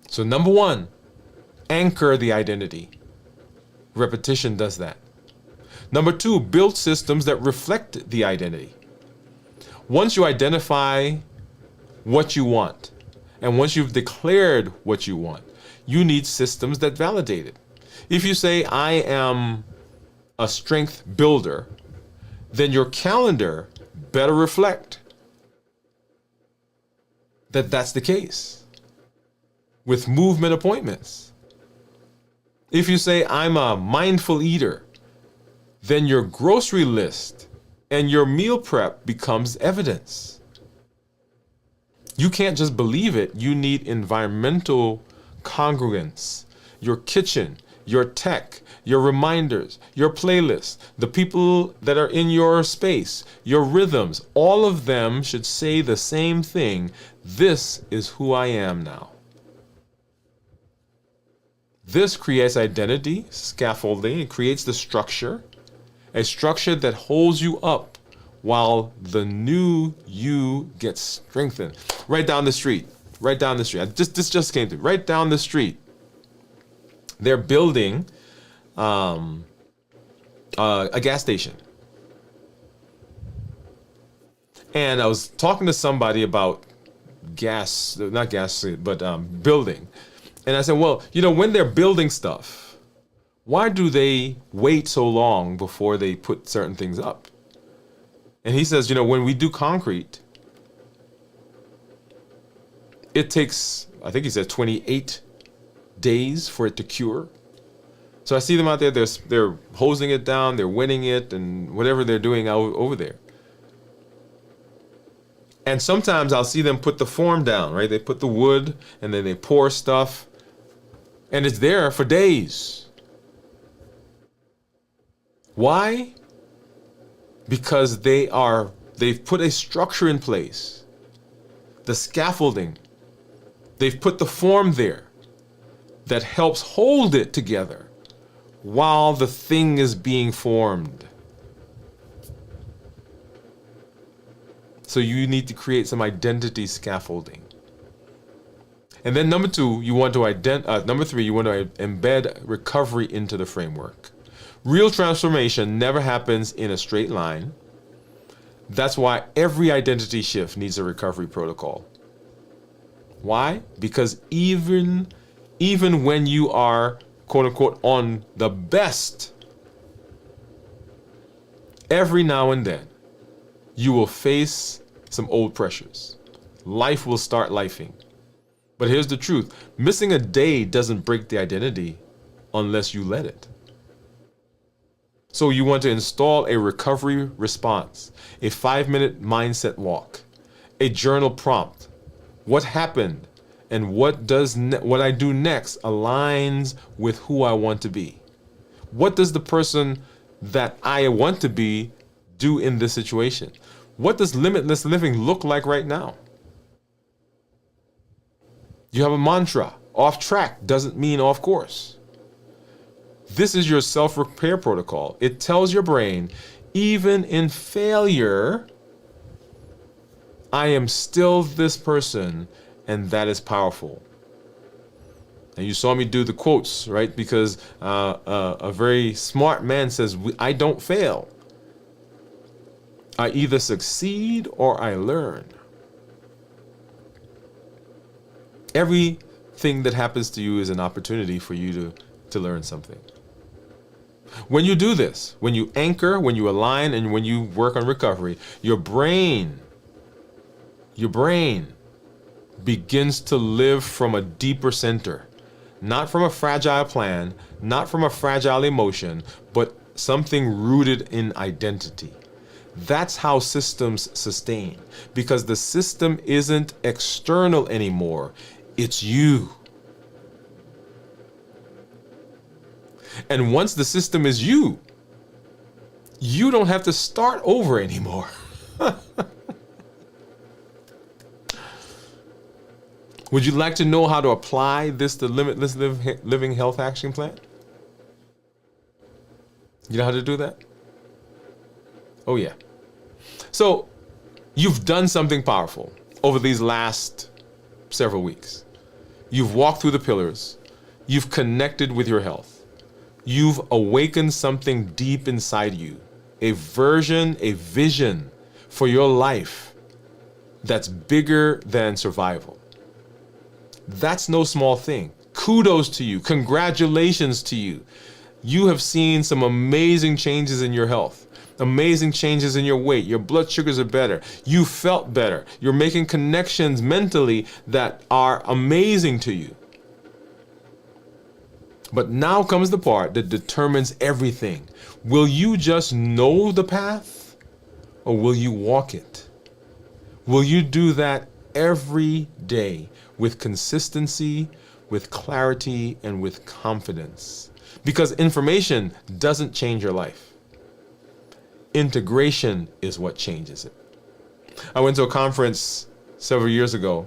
So number one, anchor the identity. Repetition does that. Number two, build systems that reflect the identity. Once you identify what you want, and once you've declared what you want, you need systems that validate it. If you say, I am a strength builder, then your calendar better reflect that that's the case with movement appointments. If you say, I'm a mindful eater, then your grocery list and your meal prep becomes evidence. You can't just believe it. You need environmental congruence. Your kitchen, your tech, your reminders, your playlists, the people that are in your space, your rhythms, all of them should say the same thing. This is who I am now. This creates identity, scaffolding. It creates the structure, a structure that holds you up while the new you gets strengthened. Right down the street. This just came to me. Right down the street. They're building a gas station. And I was talking to somebody about building. And I said, well, when they're building stuff, why do they wait so long before they put certain things up? And he says, when we do concrete, it takes, I think he said 28 days for it to cure. So I see them out there, they're hosing it down, they're wetting it, and whatever they're doing over there. And sometimes I'll see them put the form down, right? They put the wood, and then they pour stuff, and it's there for days. Why? Because they've put a structure in place, the scaffolding. They've put the form there that helps hold it together while the thing is being formed. So you need to create some identity scaffolding. And then number three, you want to embed recovery into the framework. Real transformation never happens in a straight line. That's why every identity shift needs a recovery protocol. Why? Because even when you are, quote unquote, on the best, every now and then, you will face some old pressures. Life will start lifing. But here's the truth. Missing a day doesn't break the identity unless you let it. So you want to install a recovery response, a 5-minute mindset walk, a journal prompt. What happened and what I do next aligns with who I want to be. What does the person that I want to be do in this situation? What does limitless living look like right now? You have a mantra. Off track doesn't mean off course. This is your self-repair protocol. It tells your brain, even in failure, I am still this person, and that is powerful. And you saw me do the quotes, right? Because a very smart man says, I don't fail. I either succeed or I learn. Everything that happens to you is an opportunity for you to learn something. When you do this, when you anchor, when you align, and when you work on recovery, your brain begins to live from a deeper center, not from a fragile plan, not from a fragile emotion, but something rooted in identity. That's how systems sustain, because the system isn't external anymore. It's you. And once the system is you, you don't have to start over anymore. Would you like to know how to apply this to Limitless Living Health Action Plan? You know how to do that? Oh, yeah. So you've done something powerful over these last several weeks. You've walked through the pillars. You've connected with your health. You've awakened something deep inside you, a vision for your life that's bigger than survival. That's no small thing. Kudos to you. Congratulations to you. You have seen some amazing changes in your health, amazing changes in your weight. Your blood sugars are better. You felt better. You're making connections mentally that are amazing to you. But now comes the part that determines everything. Will you just know the path, or will you walk it? Will you do that every day with consistency, with clarity, and with confidence? Because information doesn't change your life. Integration is what changes it. I went to a conference several years ago,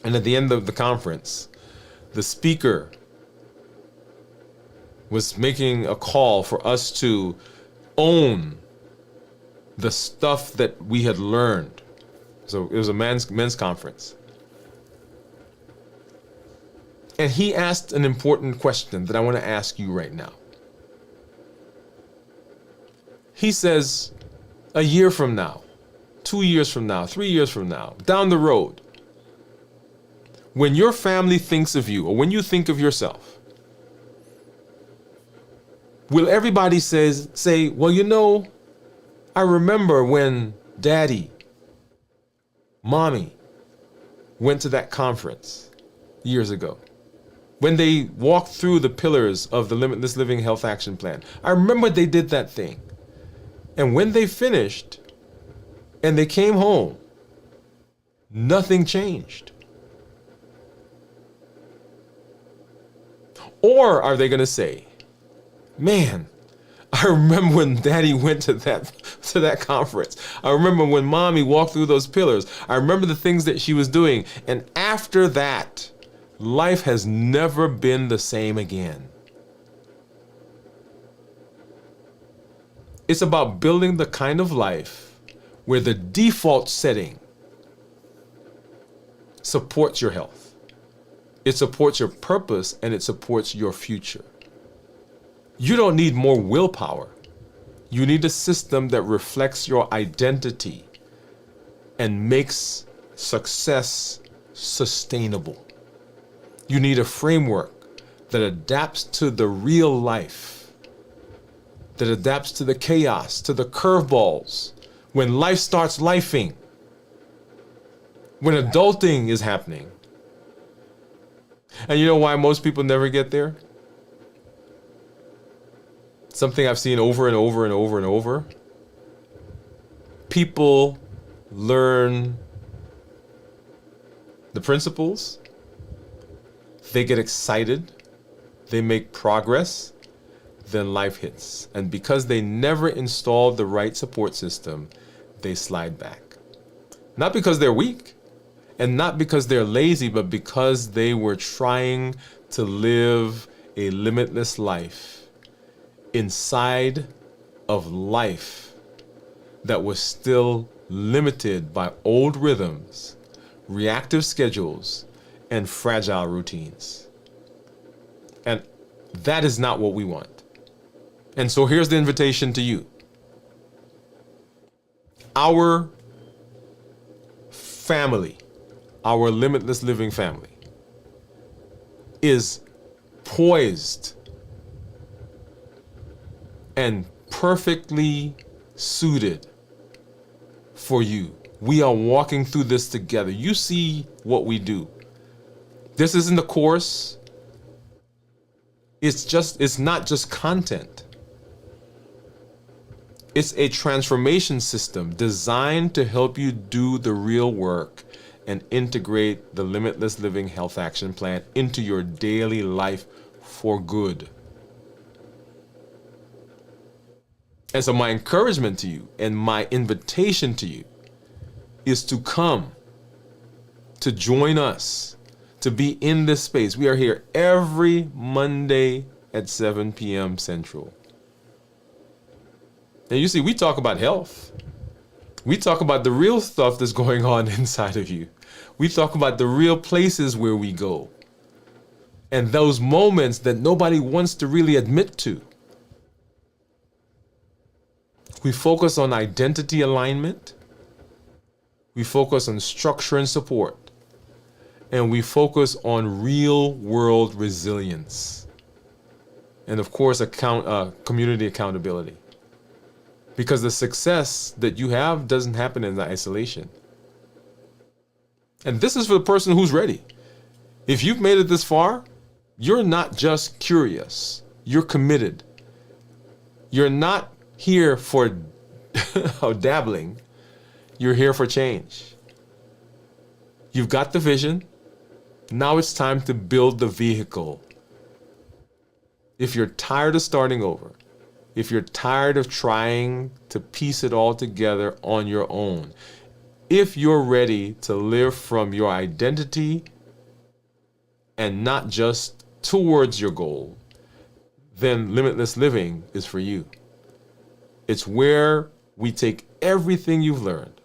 and at the end of the conference, the speaker was making a call for us to own the stuff that we had learned. So it was a men's conference. And he asked an important question that I want to ask you right now. He says, a year from now, 2 years from now, 3 years from now, down the road, when your family thinks of you, or when you think of yourself, will everybody say, well, you know, I remember when Daddy, Mommy went to that conference years ago, when they walked through the pillars of the Limitless Living Health Action Plan. I remember they did that thing. And when they finished and they came home, nothing changed. Or are they going to say, man, I remember when Daddy went to that conference. I remember when Mommy walked through those pillars. I remember the things that she was doing. And after that, life has never been the same again. It's about building the kind of life where the default setting supports your health. It supports your purpose and it supports your future. You don't need more willpower. You need a system that reflects your identity and makes success sustainable. You need a framework that adapts to the real life, that adapts to the chaos, to the curveballs, when life starts lifing, when adulting is happening. And you know why most people never get there? Something I've seen over and over and over and over. People learn the principles, they get excited, they make progress, then life hits. And because they never installed the right support system, they slide back. Not because they're weak, and not because they're lazy, but because they were trying to live a limitless life inside of life that was still limited by old rhythms, reactive schedules, and fragile routines. And that is not what we want. And so here's the invitation to you. Our family, our limitless living family, is poised and perfectly suited for you. We are walking through this together. You see what we do. This isn't a course. It's not just content. It's a transformation system designed to help you do the real work and integrate the Limitless Living Health Action Plan into your daily life for good. And so my encouragement to you and my invitation to you is to come, to join us, to be in this space. We are here every Monday at 7 p.m. Central. And you see, we talk about health. We talk about the real stuff that's going on inside of you. We talk about the real places where we go. And those moments that nobody wants to really admit to. We focus on identity alignment. We focus on structure and support. And we focus on real world resilience. And of course, community accountability. Because the success that you have doesn't happen in isolation. And this is for the person who's ready. If you've made it this far, you're not just curious. You're committed. You're not here for dabbling. You're here for change. You've got the vision. Now it's time to build the vehicle. If you're tired of starting over, if you're tired of trying to piece it all together on your own, if you're ready to live from your identity and not just towards your goal, then limitless living is for you. It's where we take everything you've learned,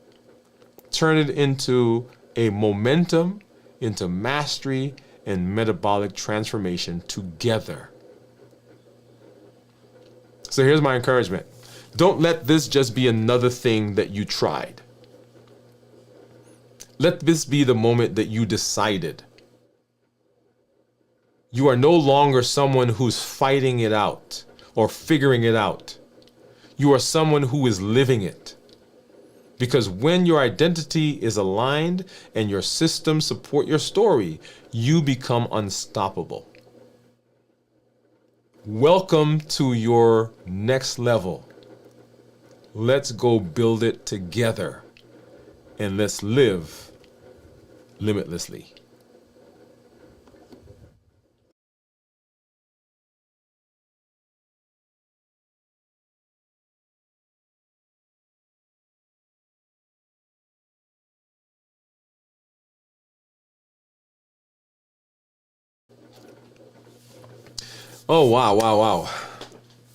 turn it into a momentum, into mastery and metabolic transformation together. So here's my encouragement. Don't let this just be another thing that you tried. Let this be the moment that you decided. You are no longer someone who's fighting it out or figuring it out. You are someone who is living it. Because when your identity is aligned and your systems support your story, you become unstoppable. Welcome to your next level. Let's go build it together and let's live limitlessly. Oh, wow, wow, wow.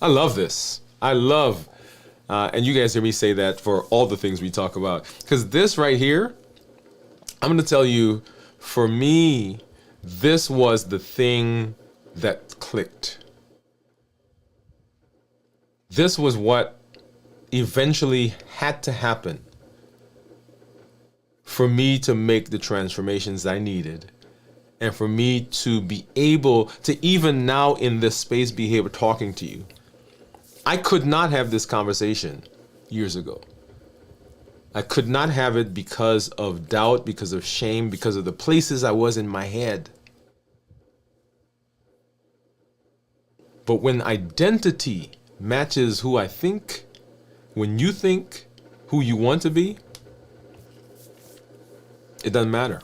I love this. I love, and you guys hear me say that for all the things we talk about. Because this right here, I'm going to tell you, for me, this was the thing that clicked. This was what eventually had to happen for me to make the transformations I needed. And for me to be able to even now in this space be here talking to you. I could not have this conversation years ago. I could not have it because of doubt, because of shame, because of the places I was in my head. But when identity matches who I think, when you think who you want to be, it doesn't matter.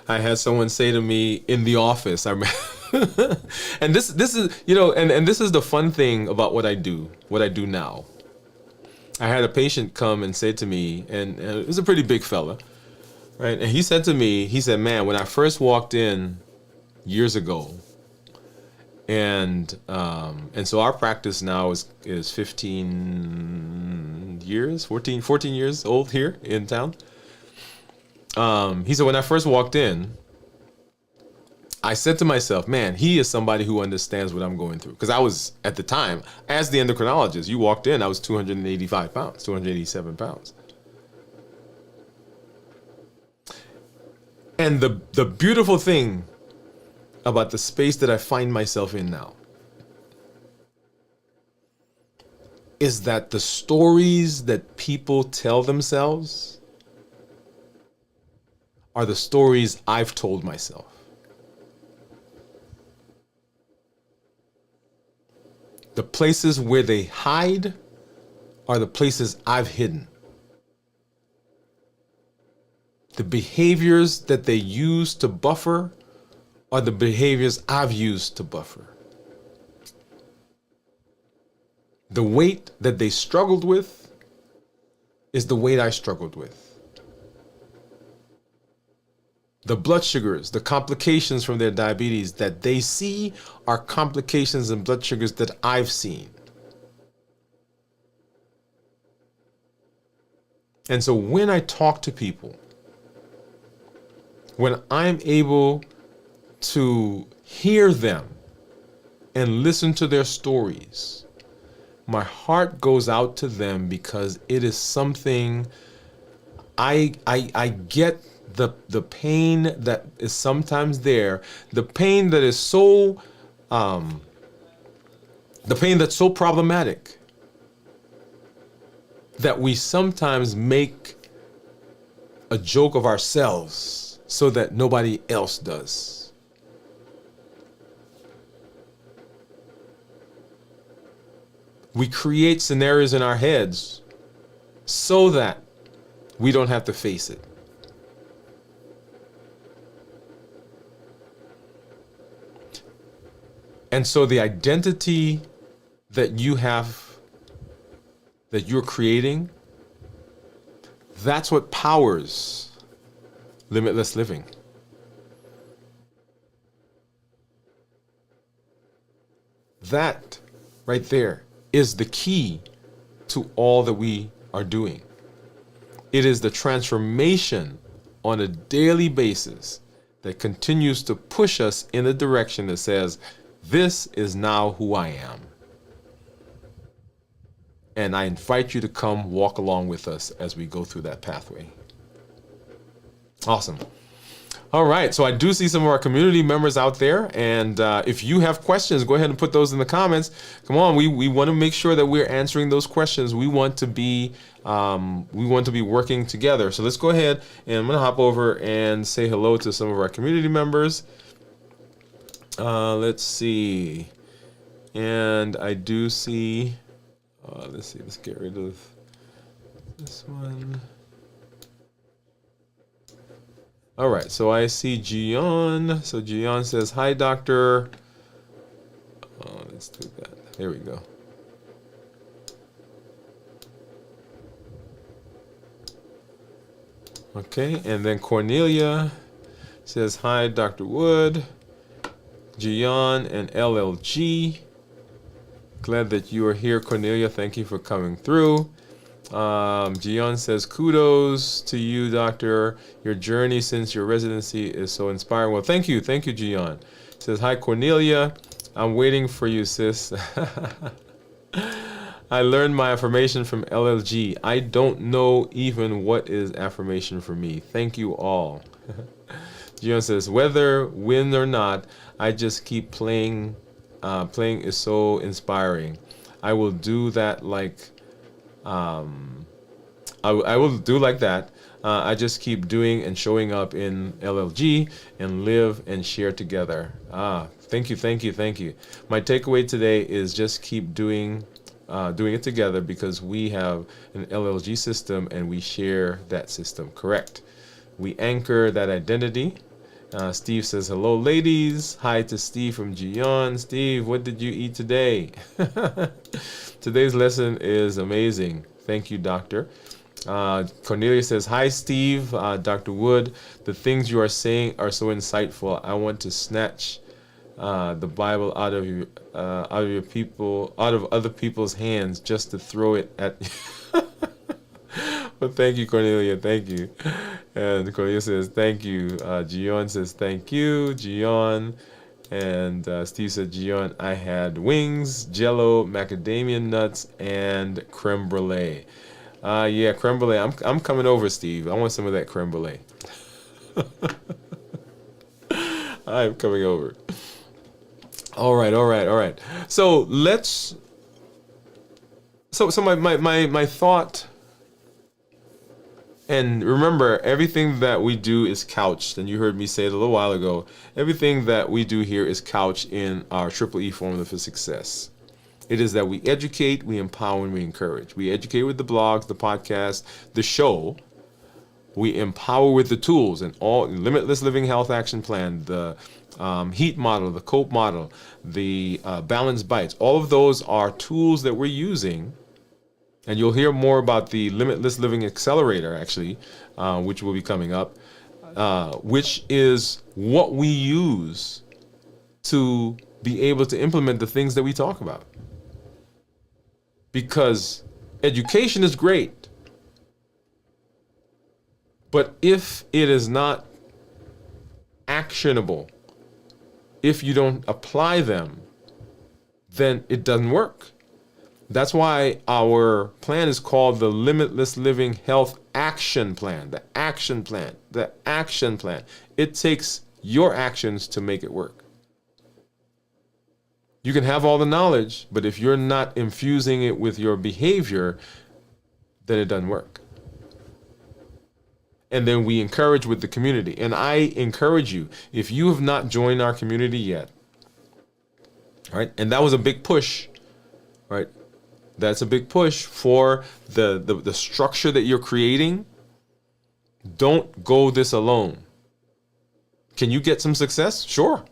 I had someone say to me in the office, and this is, and this is the fun thing about what I do now. I had a patient come and say to me, and it was a pretty big fella, right? And he said to me, he said, man, when I first walked in years ago, and so our practice now is 15 years, 14 years old here in town. He said, when I first walked in, I said to myself, man, he is somebody who understands what I'm going through. Because I was, at the time, as the endocrinologist, you walked in, I was 285 pounds, 287 pounds. And the beautiful thing about the space that I find myself in now is that the stories that people tell themselves are the stories I've told myself. The places where they hide are the places I've hidden. The behaviors that they use to buffer are the behaviors I've used to buffer. The weight that they struggled with is the weight I struggled with. The blood sugars, the complications from their diabetes that they see are complications and blood sugars that I've seen. And so when I talk to people, when I'm able to hear them and listen to their stories, my heart goes out to them because it is something I get the pain that is sometimes there, the pain that is so the pain that's so problematic that we sometimes make a joke of ourselves so that nobody else does. We create scenarios in our heads so that we don't have to face it. And so the identity that you have, that you're creating, that's what powers limitless living. That right there is the key to all that we are doing. It is the transformation on a daily basis that continues to push us in a direction that says, this is now who I am. And I invite you to come walk along with us as we go through that pathway. Awesome. All right, so I do see some of our community members out there, and if you have questions, go ahead and put those in the comments. Come on, we want to make sure that we're answering those questions. We want to be working together. So let's go ahead, and I'm gonna hop over and say hello to some of our community members. Let's see, and I do see. Let's see. Let's get rid of this one. All right, so I see Gian. So Gian says, hi, doctor. Let's do that. There we go. Okay, and then Cornelia says, hi, Dr. Woode, Gian, and LLG. Glad that you are here, Cornelia. Thank you for coming through. Gian says, kudos to you, doctor. Your journey since your residency is so inspiring. Well, thank you, Gian. Says, hi, Cornelia. I'm waiting for you, sis. I learned my affirmation from LLG. I don't know even what is affirmation for me. Thank you all. Gian says, whether win or not, I just keep playing. Playing is so inspiring. I will do that like. I will do like that. I just keep doing and showing up in LLG and live and share together. Thank you. My takeaway today is just keep doing it together because we have an LLG system and we share that system. Correct. We anchor that identity. Steve says, hello, ladies. Hi to Steve from Gian. Steve, what did you eat today? Today's lesson is amazing. Thank you, doctor. Cornelia says, hi, Steve, Dr. Woode. The things you are saying are so insightful. I want to snatch the Bible out of other people's hands just to throw it at you. Well, thank you, Cornelia. Thank you. And Cornelia says, thank you. Gian says, thank you, Gian. And Steve said, Gian, I had wings, jello, macadamia nuts, and creme brulee. Yeah, creme brulee. I'm coming over, Steve. I want some of that creme brulee. I'm coming over. All right. So let's. So my thought. And remember, everything that we do is couched, and you heard me say it a little while ago, everything that we do here is couched in our Triple E formula for success. It is that we educate, we empower, and we encourage. We educate with the blogs, the podcast, the show. We empower with the tools and all Limitless Living Health Action Plan, the HEAT model, the COPE model, the Balance Bites. All of those are tools that we're using. And you'll hear more about the Limitless Living Accelerator, actually, which will be coming up, which is what we use to be able to implement the things that we talk about. Because education is great, but if it is not actionable, if you don't apply them, then it doesn't work. That's why our plan is called the Limitless Living Health Action Plan. The action plan. The action plan. It takes your actions to make it work. You can have all the knowledge, but if you're not infusing it with your behavior, then it doesn't work. And then we encourage with the community. And I encourage you, if you have not joined our community yet, right? And that was a big push, right? That's a big push for the structure that you're creating. Don't go this alone. Can you get some success? Sure.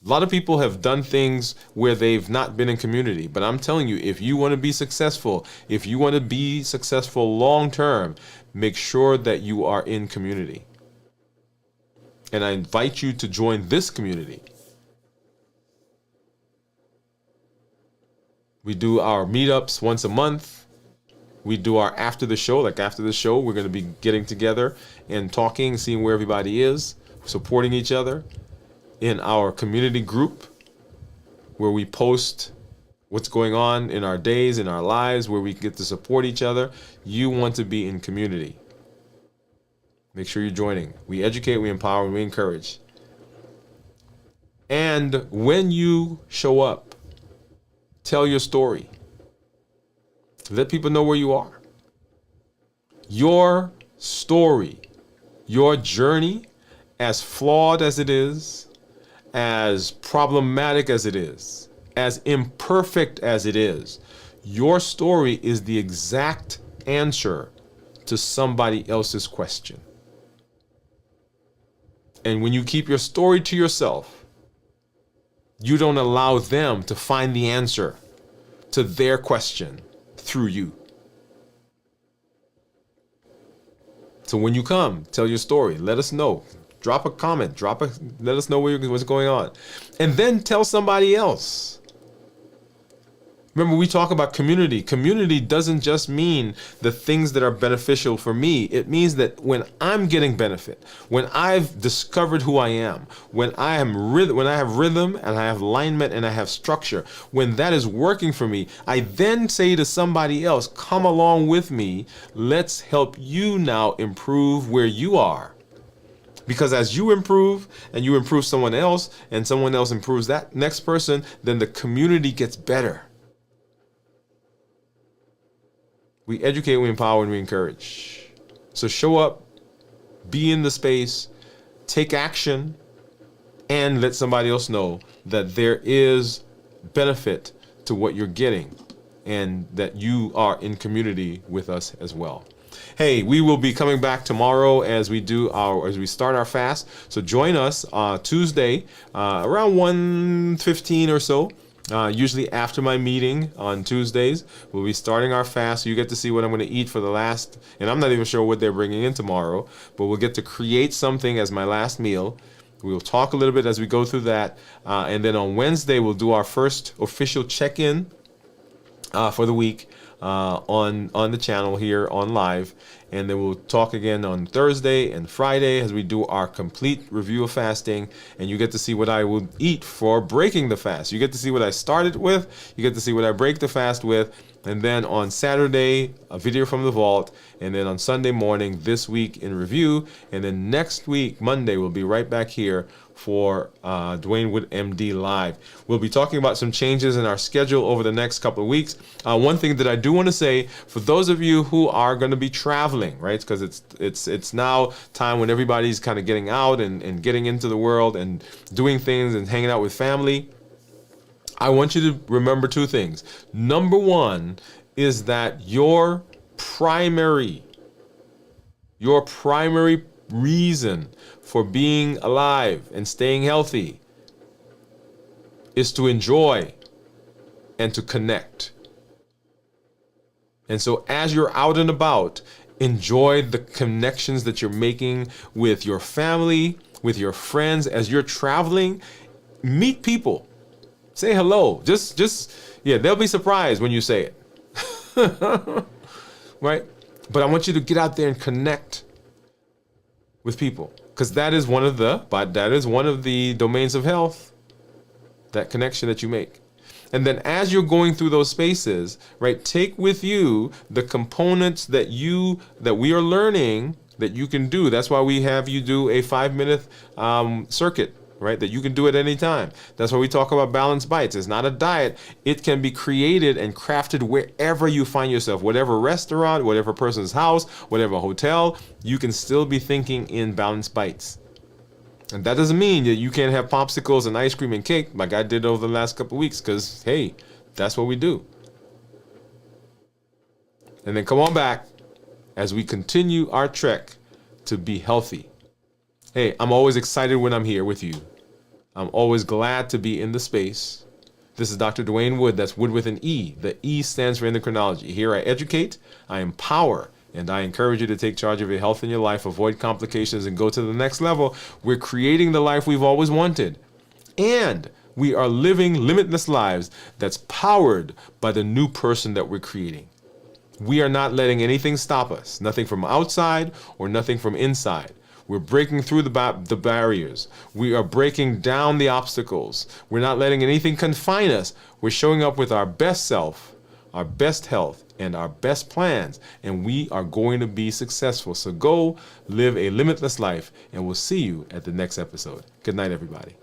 A lot of people have done things where they've not been in community. But I'm telling you, if you want to be successful, if you want to be successful long term, make sure that you are in community. And I invite you to join this community. We do our meetups once a month. We do our after the show. Like after the show, we're going to be getting together and talking, seeing where everybody is, supporting each other. In our community group, where we post what's going on in our days, in our lives, where we get to support each other. You want to be in community. Make sure you're joining. We educate, we empower, and we encourage. And when you show up, tell your story. Let people know where you are. Your story, your journey, as flawed as it is, as problematic as it is, as imperfect as it is, your story is the exact answer to somebody else's question. And when you keep your story to yourself, you don't allow them to find the answer to their question through you. So when you come, tell your story. Let us know. Drop a comment. Let us know what's going on. And then tell somebody else. Remember, we talk about community. Community doesn't just mean the things that are beneficial for me. It means that when I'm getting benefit, when I've discovered who I am, when I have rhythm and I have alignment and I have structure, when that is working for me, I then say to somebody else, come along with me. Let's help you now improve where you are. Because as you improve and you improve someone else and someone else improves that next person, then the community gets better. We educate, we empower, and we encourage. So show up, be in the space, take action, and let somebody else know that there is benefit to what you're getting and that you are in community with us as well. Hey, we will be coming back tomorrow as we start our fast. So join us Tuesday around 1:15 or so. Usually after my meeting on Tuesdays, we'll be starting our fast. So you get to see what I'm going to eat for the last, and I'm not even sure what they're bringing in tomorrow, but we'll get to create something as my last meal. We'll talk a little bit as we go through that. And then on Wednesday, we'll do our first official check-in for the week. On the channel here on live, and then we'll talk again on Thursday and Friday as we do our complete review of fasting, and you get to see what I will eat for breaking the fast. You get to see what I started with, you get to see what I break the fast with, and then on Saturday a video from the vault, and then on Sunday morning this week in review, and then next week Monday we'll be right back here for Dwain Woode MD Live. We'll be talking about some changes in our schedule over the next couple of weeks. One thing that I do want to say, for those of you who are going to be traveling, right? Because it's now time when everybody's kind of getting out and getting into the world and doing things and hanging out with family. I want you to remember two things. Number one is that your primary reason for being alive and staying healthy is to enjoy and to connect. And so as you're out and about, enjoy the connections that you're making with your family, with your friends. As you're traveling, meet people. Say hello. They'll be surprised when you say it. Right? But I want you to get out there and connect with people, because that is one of the domains of health, that connection that you make. And then as you're going through those spaces, right, take with you the components that we are learning that you can do. That's why we have you do a 5-minute circuit, right, that you can do at any time. That's why we talk about balanced bites. It's not a diet. It can be created and crafted wherever you find yourself, whatever restaurant, whatever person's house, whatever hotel, you can still be thinking in balanced bites. And that doesn't mean that you can't have popsicles and ice cream and cake like I did over the last couple of weeks, because, hey, that's what we do. And then come on back as we continue our trek to be healthy. Hey, I'm always excited when I'm here with you. I'm always glad to be in the space. This is Dr. Dwain Woode. That's Wood with an E. The E stands for endocrinology. Here I educate, I empower, and I encourage you to take charge of your health and your life, avoid complications, and go to the next level. We're creating the life we've always wanted. And we are living limitless lives that's powered by the new person that we're creating. We are not letting anything stop us, nothing from outside or nothing from inside. We're breaking through the barriers. We are breaking down the obstacles. We're not letting anything confine us. We're showing up with our best self, our best health, and our best plans, and we are going to be successful. So go live a limitless life, and we'll see you at the next episode. Good night, everybody.